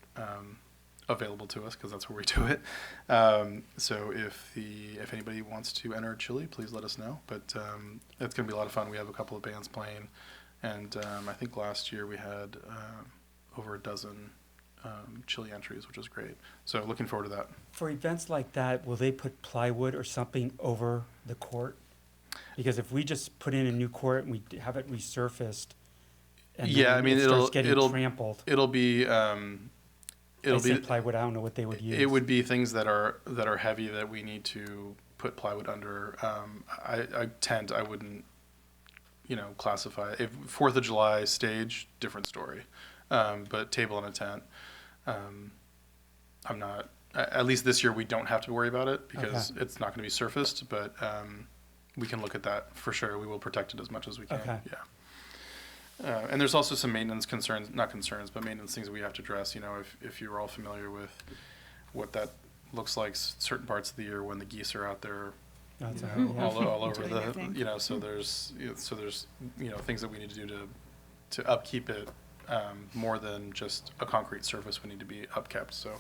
Speaker 1: available to us, because that's where we do it. So if anybody wants to enter chili, please let us know. But it's going to be a lot of fun. We have a couple of bands playing, and I think last year we had over a dozen chili entries, which is great. So looking forward to that.
Speaker 5: For events like that, will they put plywood or something over the court? Because if we just put in a new court and we have it resurfaced, and
Speaker 1: Yeah,
Speaker 5: then
Speaker 1: I mean,
Speaker 5: it starts getting trampled.
Speaker 1: It'll be
Speaker 5: They say plywood. I don't know what they would use.
Speaker 1: It would be things that are heavy that we need to put plywood under. I wouldn't, classify. If 4th of July stage, different story. But table and a tent, I'm not. At least this year, we don't have to worry about it because it's not going to be surfaced. But we can look at that for sure. We will protect it as much as we can.
Speaker 5: Okay.
Speaker 1: Yeah. And there's also some maintenance concerns, not concerns, but maintenance things that we have to address. If you're all familiar with what that looks like certain parts of the year when the geese are out there
Speaker 5: That's
Speaker 1: all over
Speaker 6: Doing their thing.
Speaker 1: so there's things that we need to do to upkeep it more than just a concrete surface would need to be upkept. So,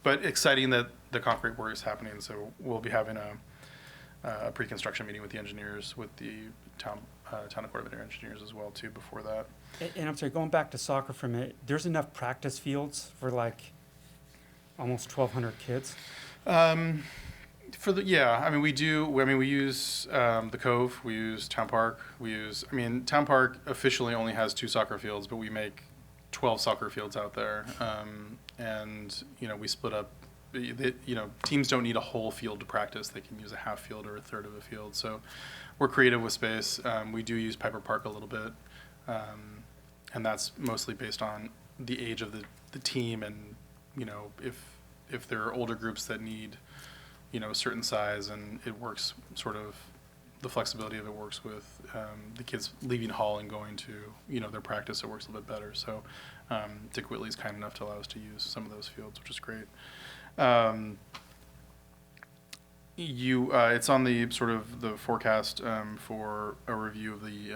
Speaker 1: but exciting that the concrete work is happening. So we'll be having a pre-construction meeting with the engineers, with the town of Corte Madera engineers as well too before that.
Speaker 5: And I'm sorry, going back to soccer for a minute, there's enough practice fields for like almost 1,200 kids?
Speaker 1: I mean, we use the Cove, we use Town Park, Town Park officially only has 2 soccer fields, but we make 12 soccer fields out there. And, we split up, teams don't need a whole field to practice. They can use a half field or a third of a field. So we're creative with space. We do use Piper Park a little bit. And that's mostly based on the age of the team and, if there are older groups that need, a certain size, and it works sort of, the flexibility of it works with the kids leaving hall and going to, their practice, it works a little bit better. So Dick Whitley's kind enough to allow us to use some of those fields, which is great. It's on the sort of the forecast for a review of the,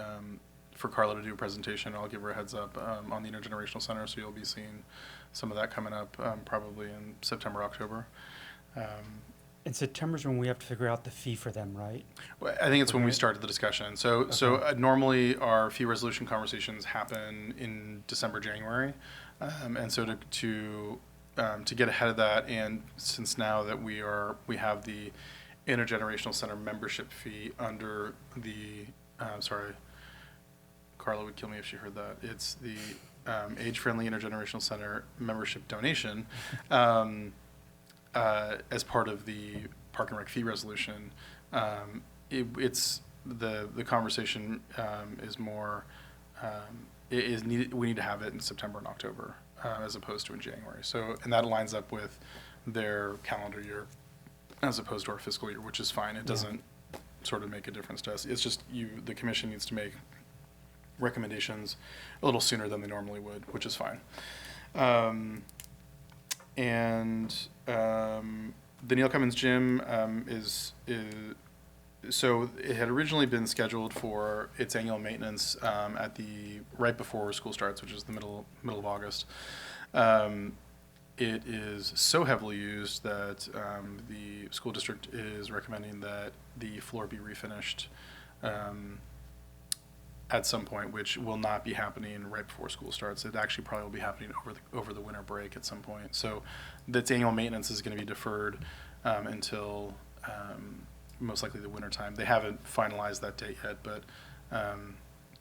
Speaker 1: for Carla to do a presentation. I'll give her a heads up on the Intergenerational Center, so you'll be seeing some of that coming up probably in September, October.
Speaker 5: In September's when we have to figure out the fee for them, right?
Speaker 1: Well, I think it's when we
Speaker 5: Okay.
Speaker 1: started the discussion. So normally our fee resolution conversations happen in December, January, and so to get ahead of that, and since now that we have the Intergenerational Center membership fee under the sorry, Carla would kill me if she heard that. It's the Age-Friendly Intergenerational Center membership donation. As part of the Park and Rec fee resolution, it's the conversation is more is needed. We need to have it in September and October as opposed to in January. So, and that lines up with their calendar year as opposed to our fiscal year, which is fine. It doesn't sort of make a difference to us. It's just the commission needs to make recommendations a little sooner than they normally would, which is fine. The Neil Cummins Gym is so it had originally been scheduled for its annual maintenance at the right before school starts, which is the middle of August. It is so heavily used that the school district is recommending that the floor be refinished at some point, which will not be happening right before school starts. It actually probably will be happening over the winter break at some point. So that's annual maintenance is going to be deferred until most likely the winter time. They haven't finalized that date yet, but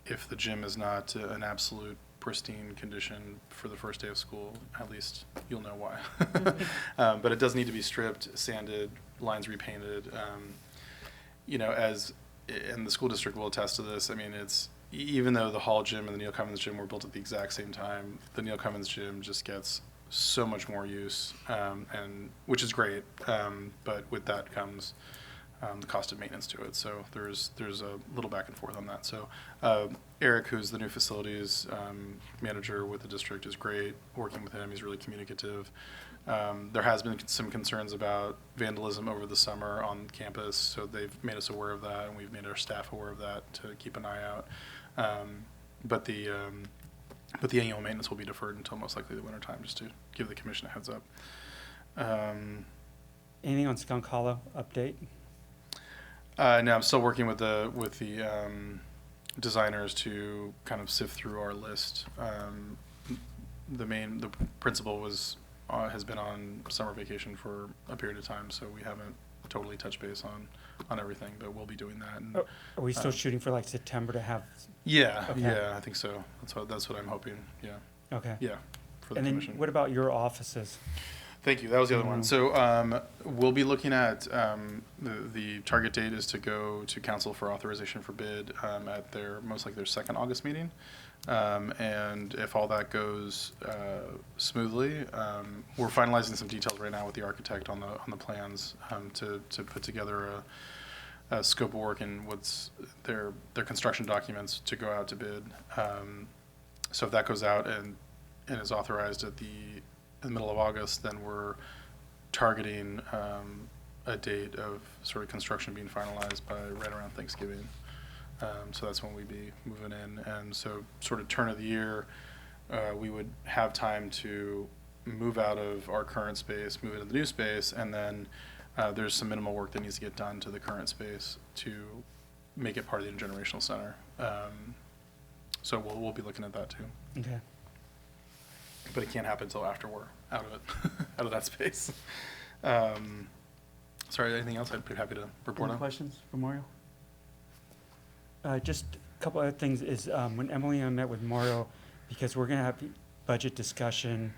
Speaker 1: if the gym is not an absolute pristine condition for the first day of school, at least you'll know why. But it does need to be stripped, sanded, lines repainted. And the school district will attest to this. I mean, even though the Hall Gym and the Neil Cummins Gym were built at the exact same time, the Neil Cummins Gym just gets so much more use, and which is great. But with that comes the cost of maintenance to it. So there's a little back and forth on that. So Eric, who's the new facilities manager with the district, is great. Working with him, he's really communicative. There has been some concerns about vandalism over the summer on campus, so they've made us aware of that, and we've made our staff aware of that to keep an eye out. But the annual maintenance will be deferred until most likely the winter time, just to give the commission a heads up.
Speaker 5: Anything on Skunk Hollow update?
Speaker 1: No, I'm still working with the designers to kind of sift through our list. The principal has been on summer vacation for a period of time, so we haven't totally touched base on everything, but we'll be doing that. And,
Speaker 5: Are we still shooting for like September to have?
Speaker 1: yeah,
Speaker 5: Okay.
Speaker 1: yeah, I think so. That's what I'm hoping. Yeah,
Speaker 5: Okay.
Speaker 1: yeah, for the
Speaker 5: And then
Speaker 1: commission.
Speaker 5: what about your offices?
Speaker 1: Thank you. That was the other one.
Speaker 5: Mhm.
Speaker 1: So we'll be looking at the target date is to go to council for authorization for bid at most likely their second August meeting. And if all that goes smoothly, we're finalizing some details right now with the architect on the plans to put together a scope of work and what's their construction documents to go out to bid. So if that goes out and is authorized in the middle of August, then we're targeting a date of sort of construction being finalized by right around Thanksgiving. So that's when we'd be moving in. And so sort of turn of the year, we would have time to move out of our current space, move into the new space, and then there's some minimal work that needs to get done to the current space to make it part of the intergenerational center. So we'll be looking at that too.
Speaker 5: Okay.
Speaker 1: But it can't happen until after we're out of it, out of that space. Sorry, anything else? I'd be happy to report
Speaker 5: Any
Speaker 1: on.
Speaker 5: questions for Mario? Just a couple other things is, when Emily and I met with Mario, because we're gonna have budget discussion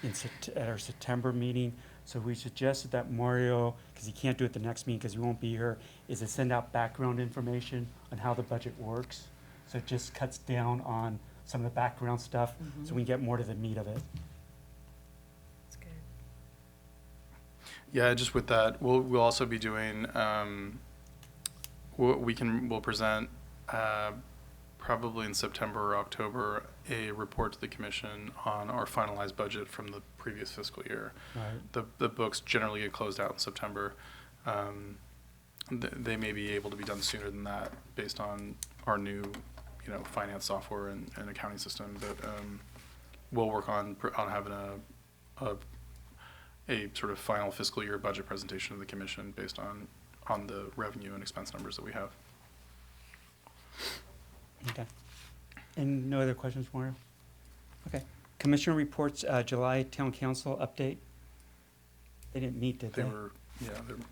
Speaker 5: at our September meeting, so we suggested that Mario, because he can't do it the next meeting because he won't be here, is to send out background information on how the budget works. So it just cuts down on some of the background stuff, so we can get more to the meat of it.
Speaker 4: That's good.
Speaker 1: Yeah, just with that, we'll also be doing, we'll present, probably in September or October, a report to the commission on our finalized budget from the previous fiscal year.
Speaker 5: Right.
Speaker 1: The books generally get closed out in September. They may be able to be done sooner than that based on our new, finance software and accounting system. But we'll work on having a sort of final fiscal year budget presentation to the commission based on the revenue and expense numbers that we have.
Speaker 5: Okay. And no other questions, Mario? Okay. Commissioner reports, July Town Council update. They didn't meet, did they?
Speaker 1: Their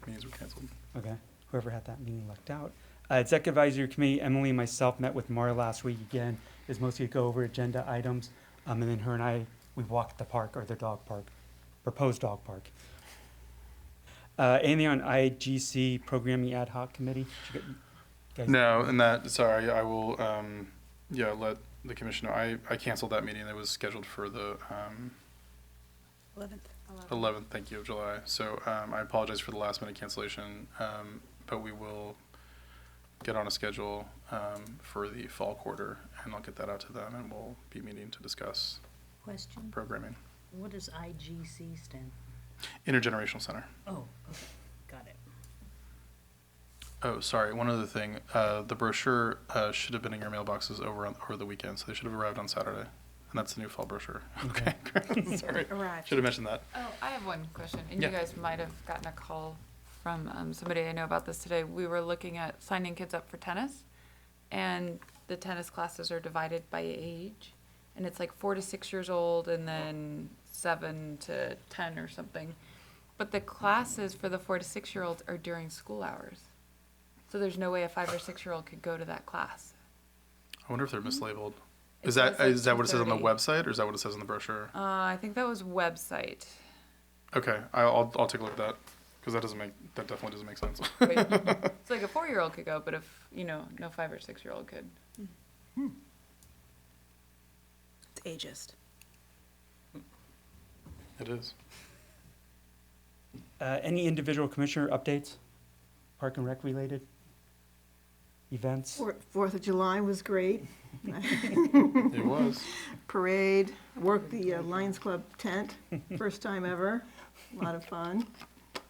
Speaker 1: meetings were canceled.
Speaker 5: Okay. Whoever had that meeting lucked out. Executive Advisory Committee, Emily and myself met with Mario last week again. Is mostly to go over agenda items. And then her and I, we walked the park, or the dog park, proposed dog park. Anything on IGC Programming Ad Hoc Committee? Did you guys-
Speaker 1: No, and sorry, I will, let the commission know. I canceled that meeting. It was scheduled for the 11th, thank you, of July. So I apologize for the last minute cancellation, but we will get on a schedule for the fall quarter, and I'll get that out to them, and we'll be meeting to discuss
Speaker 4: Question,
Speaker 1: programming.
Speaker 4: what does IGC stand?
Speaker 1: Intergenerational Center.
Speaker 4: Oh, okay, got it.
Speaker 1: Oh, sorry, one other thing. The brochure should have been in your mailboxes over the weekend, so they should have arrived on Saturday. And that's the new fall brochure. Okay, great. Sorry.
Speaker 6: Arrived.
Speaker 1: Should have mentioned that.
Speaker 7: Oh, I have one question, and
Speaker 1: Yeah.
Speaker 7: you guys might have gotten a call from somebody I know about this today. We were looking at signing kids up for tennis, and the tennis classes are divided by age, and it's like 4 to 6 years old, and then 7 to 10 or something. But the classes for the 4 to 6 year olds are during school hours, so there's no way a 5 or 6 year old could go to that class.
Speaker 1: I wonder if they're mislabeled.
Speaker 7: It
Speaker 1: Is that
Speaker 7: says, like,
Speaker 1: what it says on the
Speaker 7: 2:30.
Speaker 1: website, or is that what it says on the brochure?
Speaker 7: I think that was website.
Speaker 1: Okay, I'll take a look at that, because that definitely doesn't make sense.
Speaker 7: It's like a 4-year-old could go, but if, no 5 or 6 year old could.
Speaker 6: It's ageist.
Speaker 1: It is.
Speaker 5: Any individual commissioner updates? Park and Rec related? Events?
Speaker 3: 4th of July was great.
Speaker 1: It was.
Speaker 3: Parade, worked the Lions Club tent, first time ever. A lot of fun.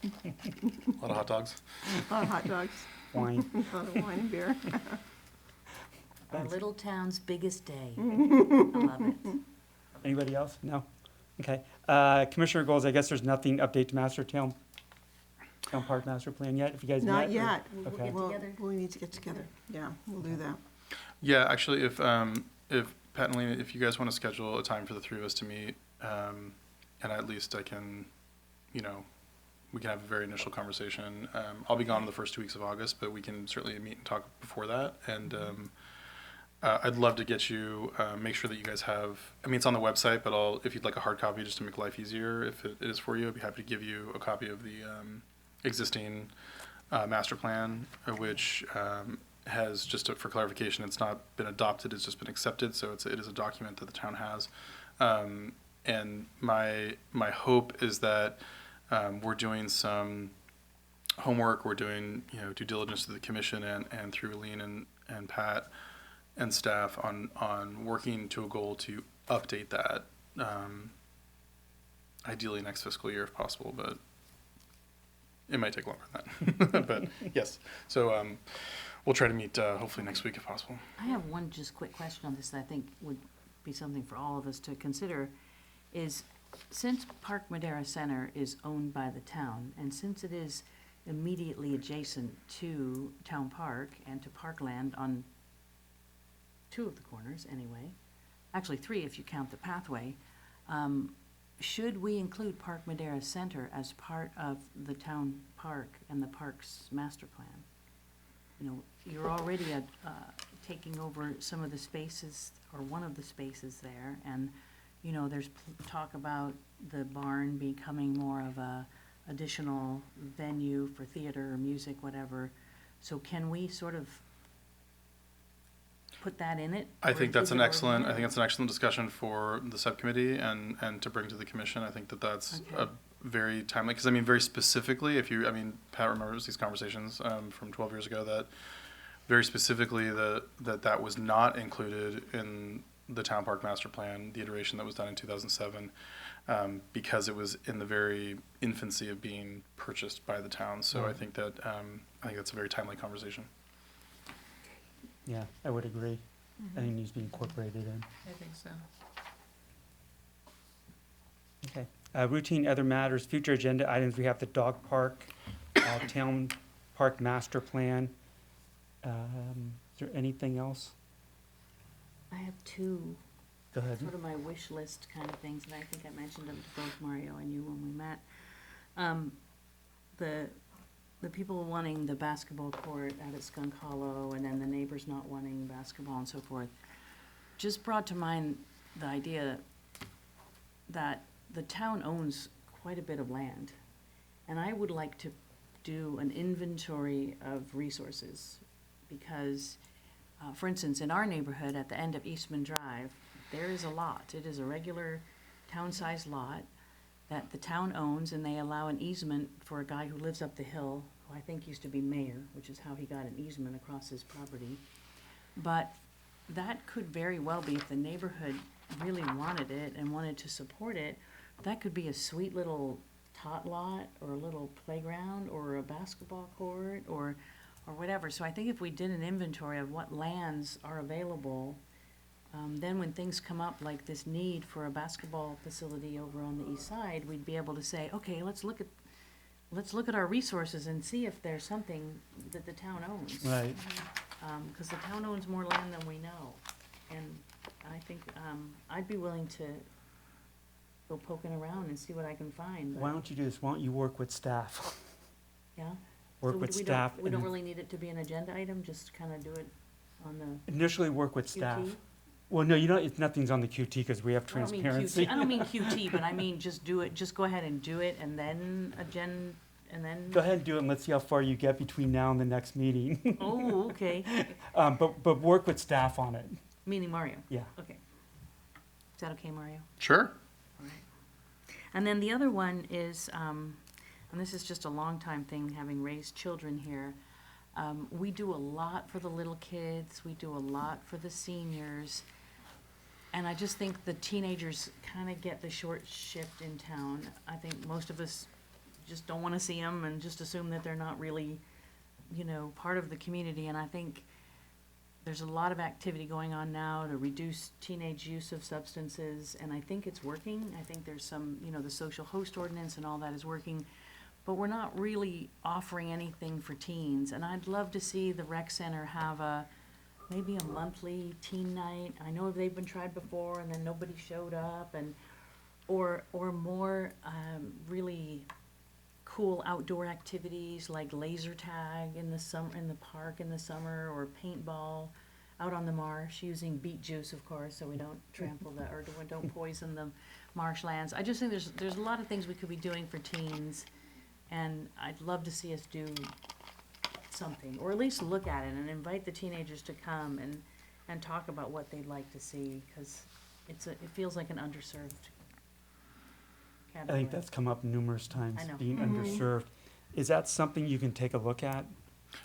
Speaker 1: A lot of hot dogs.
Speaker 3: A lot of hot dogs,
Speaker 5: Wine?
Speaker 3: a lot of wine and beer.
Speaker 4: Our little town's biggest day. I love it.
Speaker 5: Anybody else? No? Okay. Commissioner goals, I guess there's nothing update to Town Park Master Plan yet, if you guys met?
Speaker 3: Not
Speaker 5: or-
Speaker 3: yet.
Speaker 5: Okay.
Speaker 3: We need to get together. Yeah, we'll do that.
Speaker 1: Yeah, actually, if Pat and Lena, if you guys want to schedule a time for the three of us to meet, and at least I can, we can have a very initial conversation. I'll be gone the first 2 weeks of August, but we can certainly meet and talk before that. And I'd love to get you, make sure that you guys have, it's on the website, but if you'd like a hard copy just to make life easier, if it is for you, I'd be happy to give you a copy of the existing master plan, which has, just for clarification, it's not been adopted, it's just been accepted, so it is a document that the town has. And my hope is that we're doing some homework, we're doing due diligence to the commission and through Lean and Pat and staff on working to a goal to update that, ideally next fiscal year if possible, but it might take longer than that. But yes, so we'll try to meet hopefully next week if possible.
Speaker 4: I have one just quick question on this that I think be something for all of us to consider, is since Park Madera Center is owned by the town, and since it is immediately adjacent to Town Park and to Parkland on 2 of the corners anyway, actually 3 if you count the pathway, should we include Park Madera Center as part of the town park and the park's master plan? You know, you're already taking over some of the spaces, or one of the spaces there, and, you know, there's talk about the barn becoming more of a additional venue for theater or music, whatever. So can we sort of put that in it?
Speaker 1: I
Speaker 4: Or
Speaker 1: think that's
Speaker 4: is
Speaker 1: an
Speaker 4: it
Speaker 1: excellent, I
Speaker 4: already
Speaker 1: think that's an excellent discussion for the subcommittee and to bring to the commission. I think that that's
Speaker 4: Okay.
Speaker 1: a very timely, because I mean, very specifically, if you, I mean, Pat remembers these conversations from 12 years ago, that very specifically that was not included in the town park master plan, the iteration that was done in 2007, because it was in the very infancy of being purchased by the town. So I think that, I think that's a very timely conversation.
Speaker 5: Yeah, I would agree. I think it needs to be incorporated in.
Speaker 7: I think so.
Speaker 5: Okay. Routine other matters, future agenda items, we have the dog park, town park master plan. Is there anything else?
Speaker 4: I have 2
Speaker 5: Go ahead.
Speaker 4: sort of my wish list kind of things, and I think I mentioned them to both Mario and you when we met. The people wanting the basketball court out at Skunk Hollow, and then the neighbors not wanting basketball and so forth, just brought to mind the idea that the town owns quite a bit of land, and I would like to do an inventory of resources, because, for instance, in our neighborhood at the end of Eastman Drive, there is a lot. It is a regular town-sized lot that the town owns, and they allow an easement for a guy who lives up the hill, who I think used to be mayor, which is how he got an easement across his property. But that could very well be, if the neighborhood really wanted it and wanted to support it, that could be a sweet little tot lot, or a little playground, or a basketball court, or whatever. So I think if we did an inventory of what lands are available, then when things come up like this need for a basketball facility over on the east side, we'd be able to say, okay, let's look at our resources and see if there's something that the town owns.
Speaker 5: Right.
Speaker 4: Because the town owns more land than we know. And I think, I'd be willing to go poking around and see what I can find.
Speaker 5: Why don't you do this? Why don't you work with staff?
Speaker 4: Yeah?
Speaker 5: Work
Speaker 4: So
Speaker 5: with
Speaker 4: we don't-
Speaker 5: staff.
Speaker 4: We
Speaker 5: and
Speaker 4: don't really need it to be an agenda item, just kind of do it on the
Speaker 5: Initially work with staff.
Speaker 4: QT?
Speaker 5: Well, no, you don't, it's, nothing's on the QT because we have
Speaker 4: I don't mean
Speaker 5: transparency.
Speaker 4: QT. I don't mean QT, but I mean just do it, just go ahead and do it, and then and then.
Speaker 5: Go ahead and do it and let's see how far you get between now and the next meeting.
Speaker 4: Oh, okay.
Speaker 5: But work with staff on it.
Speaker 4: Meaning Mario.
Speaker 5: Yeah.
Speaker 4: Okay. Is that okay, Mario?
Speaker 1: Sure.
Speaker 4: And then the other one is, and this is just a long time thing, having raised children here. We do a lot for the little kids. We do a lot for the seniors. And I just think the teenagers kind of get the short shift in town. I think most of us just don't want to see them and just assume that they're not really, you know, part of the community. And I think there's a lot of activity going on now to reduce teenage use of substances, and I think it's working. I think there's some, you know, the social host ordinance and all that is working, but we're not really offering anything for teens. And I'd love to see the rec center have maybe a monthly teen night. I know they've been tried before and then nobody showed up, and, or more, really cool outdoor activities like laser tag in the park in the summer, or paintball out on the marsh using beet juice, of course, so we don't trample or don't poison the marshlands. I just think there's a lot of things we could be doing for teens, and I'd love to see us do something, or at least look at it and invite the teenagers to come and talk about what they'd like to see, because it feels like an underserved
Speaker 5: I
Speaker 4: category.
Speaker 5: think that's come up numerous times,
Speaker 4: I know.
Speaker 5: being
Speaker 3: Mhm.
Speaker 5: underserved. Is that something you can take a look at?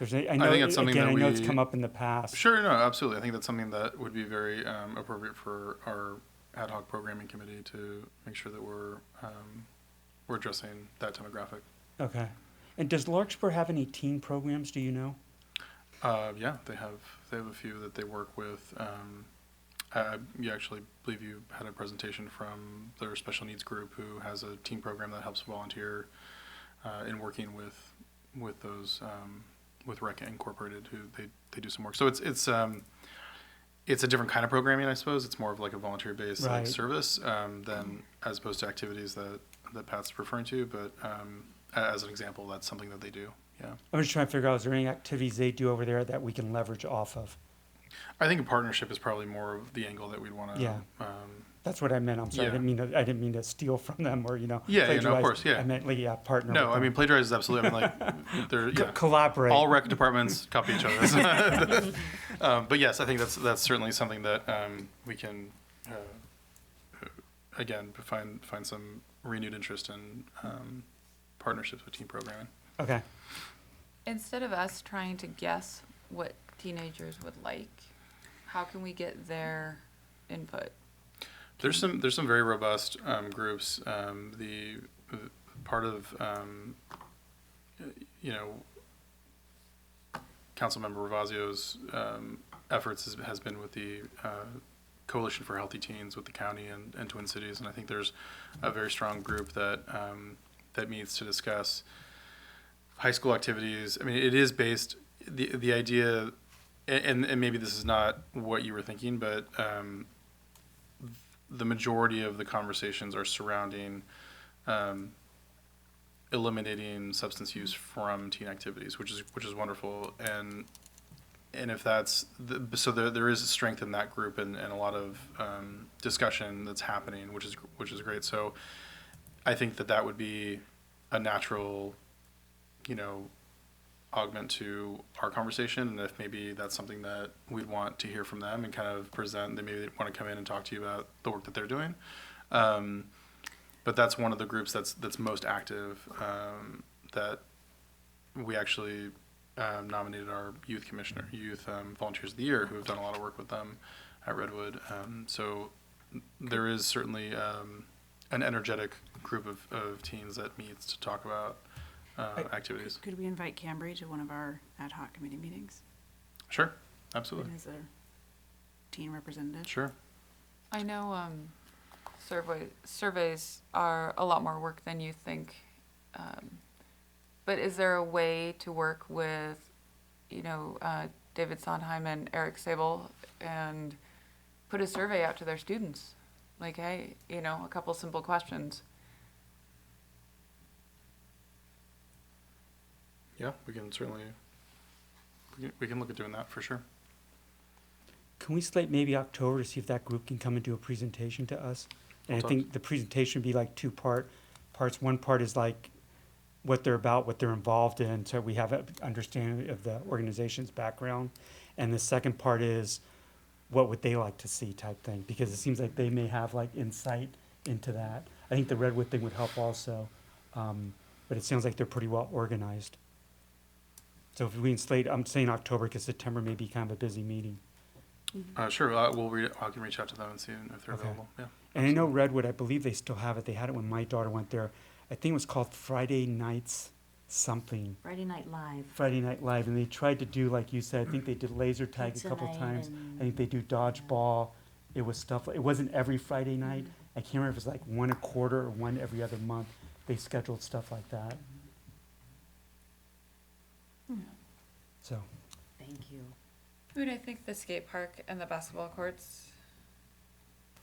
Speaker 5: I
Speaker 1: think
Speaker 5: know,
Speaker 1: that's something
Speaker 5: again,
Speaker 1: that
Speaker 5: I know it's
Speaker 1: we-
Speaker 5: come up in the past.
Speaker 1: Sure, no, absolutely. I think that's something that would be very appropriate for our ad hoc programming committee to make sure that we're addressing that demographic.
Speaker 5: Okay. And does Larkspur have any teen programs, do you know?
Speaker 1: Yeah, they have a few that they work with. You actually believe you had a presentation from their special needs group who has a team program that helps volunteer in working with those with Rec Incorporated, who they do some work. So it's a different kind of programming, I suppose. It's more of like a volunteer-based like,
Speaker 5: Right.
Speaker 1: service than as opposed to activities that Pat's referring to. But as an example, that's something that they do. Yeah.
Speaker 5: I'm just trying to figure out, is there any activities they do over there that we can leverage off of?
Speaker 1: I think a partnership is probably more of the angle that we'd want to.
Speaker 5: Yeah. That's what I meant. I'm sorry.
Speaker 1: Yeah.
Speaker 5: I didn't mean to steal from them or,
Speaker 1: Yeah, no, of
Speaker 5: plagiarize.
Speaker 1: course, yeah.
Speaker 5: I meant, like, yeah, partner
Speaker 1: No,
Speaker 5: with
Speaker 1: I
Speaker 5: them.
Speaker 1: mean plagiarize is absolutely. I mean, like they're yeah.
Speaker 5: Collaborate.
Speaker 1: All rec departments copy each other. But yes, I think that's certainly something that we can again find some renewed interest in partnerships with team programming.
Speaker 5: Okay.
Speaker 7: Instead of us trying to guess what teenagers would like, how can we get their input?
Speaker 1: There's some very robust groups. The part of Councilmember Ravazio's efforts has been with the Coalition for Healthy Teens with the county and Twin Cities, and I think there's a very strong group that that meets to discuss high school activities. I mean, it is based the idea, and maybe this is not what you were thinking, but the majority of the conversations are surrounding eliminating substance use from teen activities, which is wonderful. And if that's so there is strength in that group and a lot of discussion that's happening, which is great. So I think that would be a natural, augment to our conversation. And if maybe that's something that we'd want to hear from them and kind of present, then maybe they want to come in and talk to you about the work that they're doing. But that's one of the groups that's most active, that we actually nominated our youth volunteers of the year, who have done a lot of work with them at Redwood. So there is certainly an energetic group of teens that meets to talk about activities.
Speaker 6: Could we invite Cambry to one of our ad hoc committee meetings?
Speaker 1: Sure, absolutely.
Speaker 6: As a teen representative?
Speaker 1: Sure.
Speaker 7: I know surveys are a lot more work than you think, but is there a way to work with, David Sondheim and Eric Sable and put a survey out to their students? Like, hey, a couple simple questions.
Speaker 1: Yeah, we can certainly we can look at doing that for sure.
Speaker 5: Can we slate maybe October to see if that group can come and do a presentation to us? And
Speaker 1: I'll
Speaker 5: I
Speaker 1: talk
Speaker 5: think the presentation would be like two parts. One part is like what they're about, what they're involved in, so we have an understanding of the organization's background. And the second part is what would they like to see type thing, because it seems like they may have like insight into that. I think the Redwood thing would help also, but it sounds like they're pretty well organized. So if we can slate, I'm saying October because September may be kind of a busy meeting.
Speaker 1: Sure, I can reach out to them and see if they're
Speaker 5: Okay.
Speaker 1: available. Yeah.
Speaker 5: And I know Redwood, I believe they still have it. They had it when my daughter went there. I think it was called Friday Nights something.
Speaker 8: Friday Night Live.
Speaker 5: Friday Night Live. And they tried to do, like you said, I think they did laser tag
Speaker 8: Pizza
Speaker 5: a couple
Speaker 8: night
Speaker 5: times.
Speaker 8: and-
Speaker 5: I think they do dodgeball. It was stuff, it wasn't every Friday night. I can't remember if it was like one a quarter or one every other month. They scheduled stuff like that. So,
Speaker 8: Thank you.
Speaker 7: I mean, I think the skate park and the basketball courts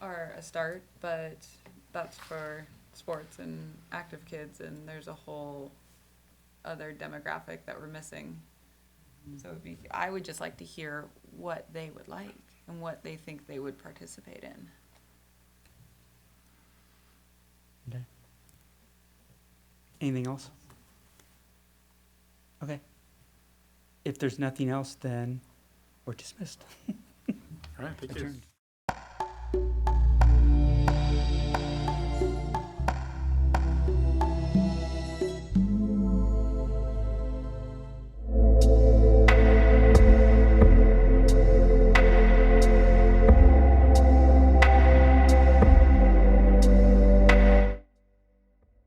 Speaker 7: are a start, but that's for sports and active kids, and there's a whole other demographic that we're missing. So I would just like to hear what they would like and what they think they would participate in.
Speaker 5: okay. Anything else? Okay. If there's nothing else, then we're dismissed.
Speaker 1: All right, thank you.
Speaker 5: Adjourned.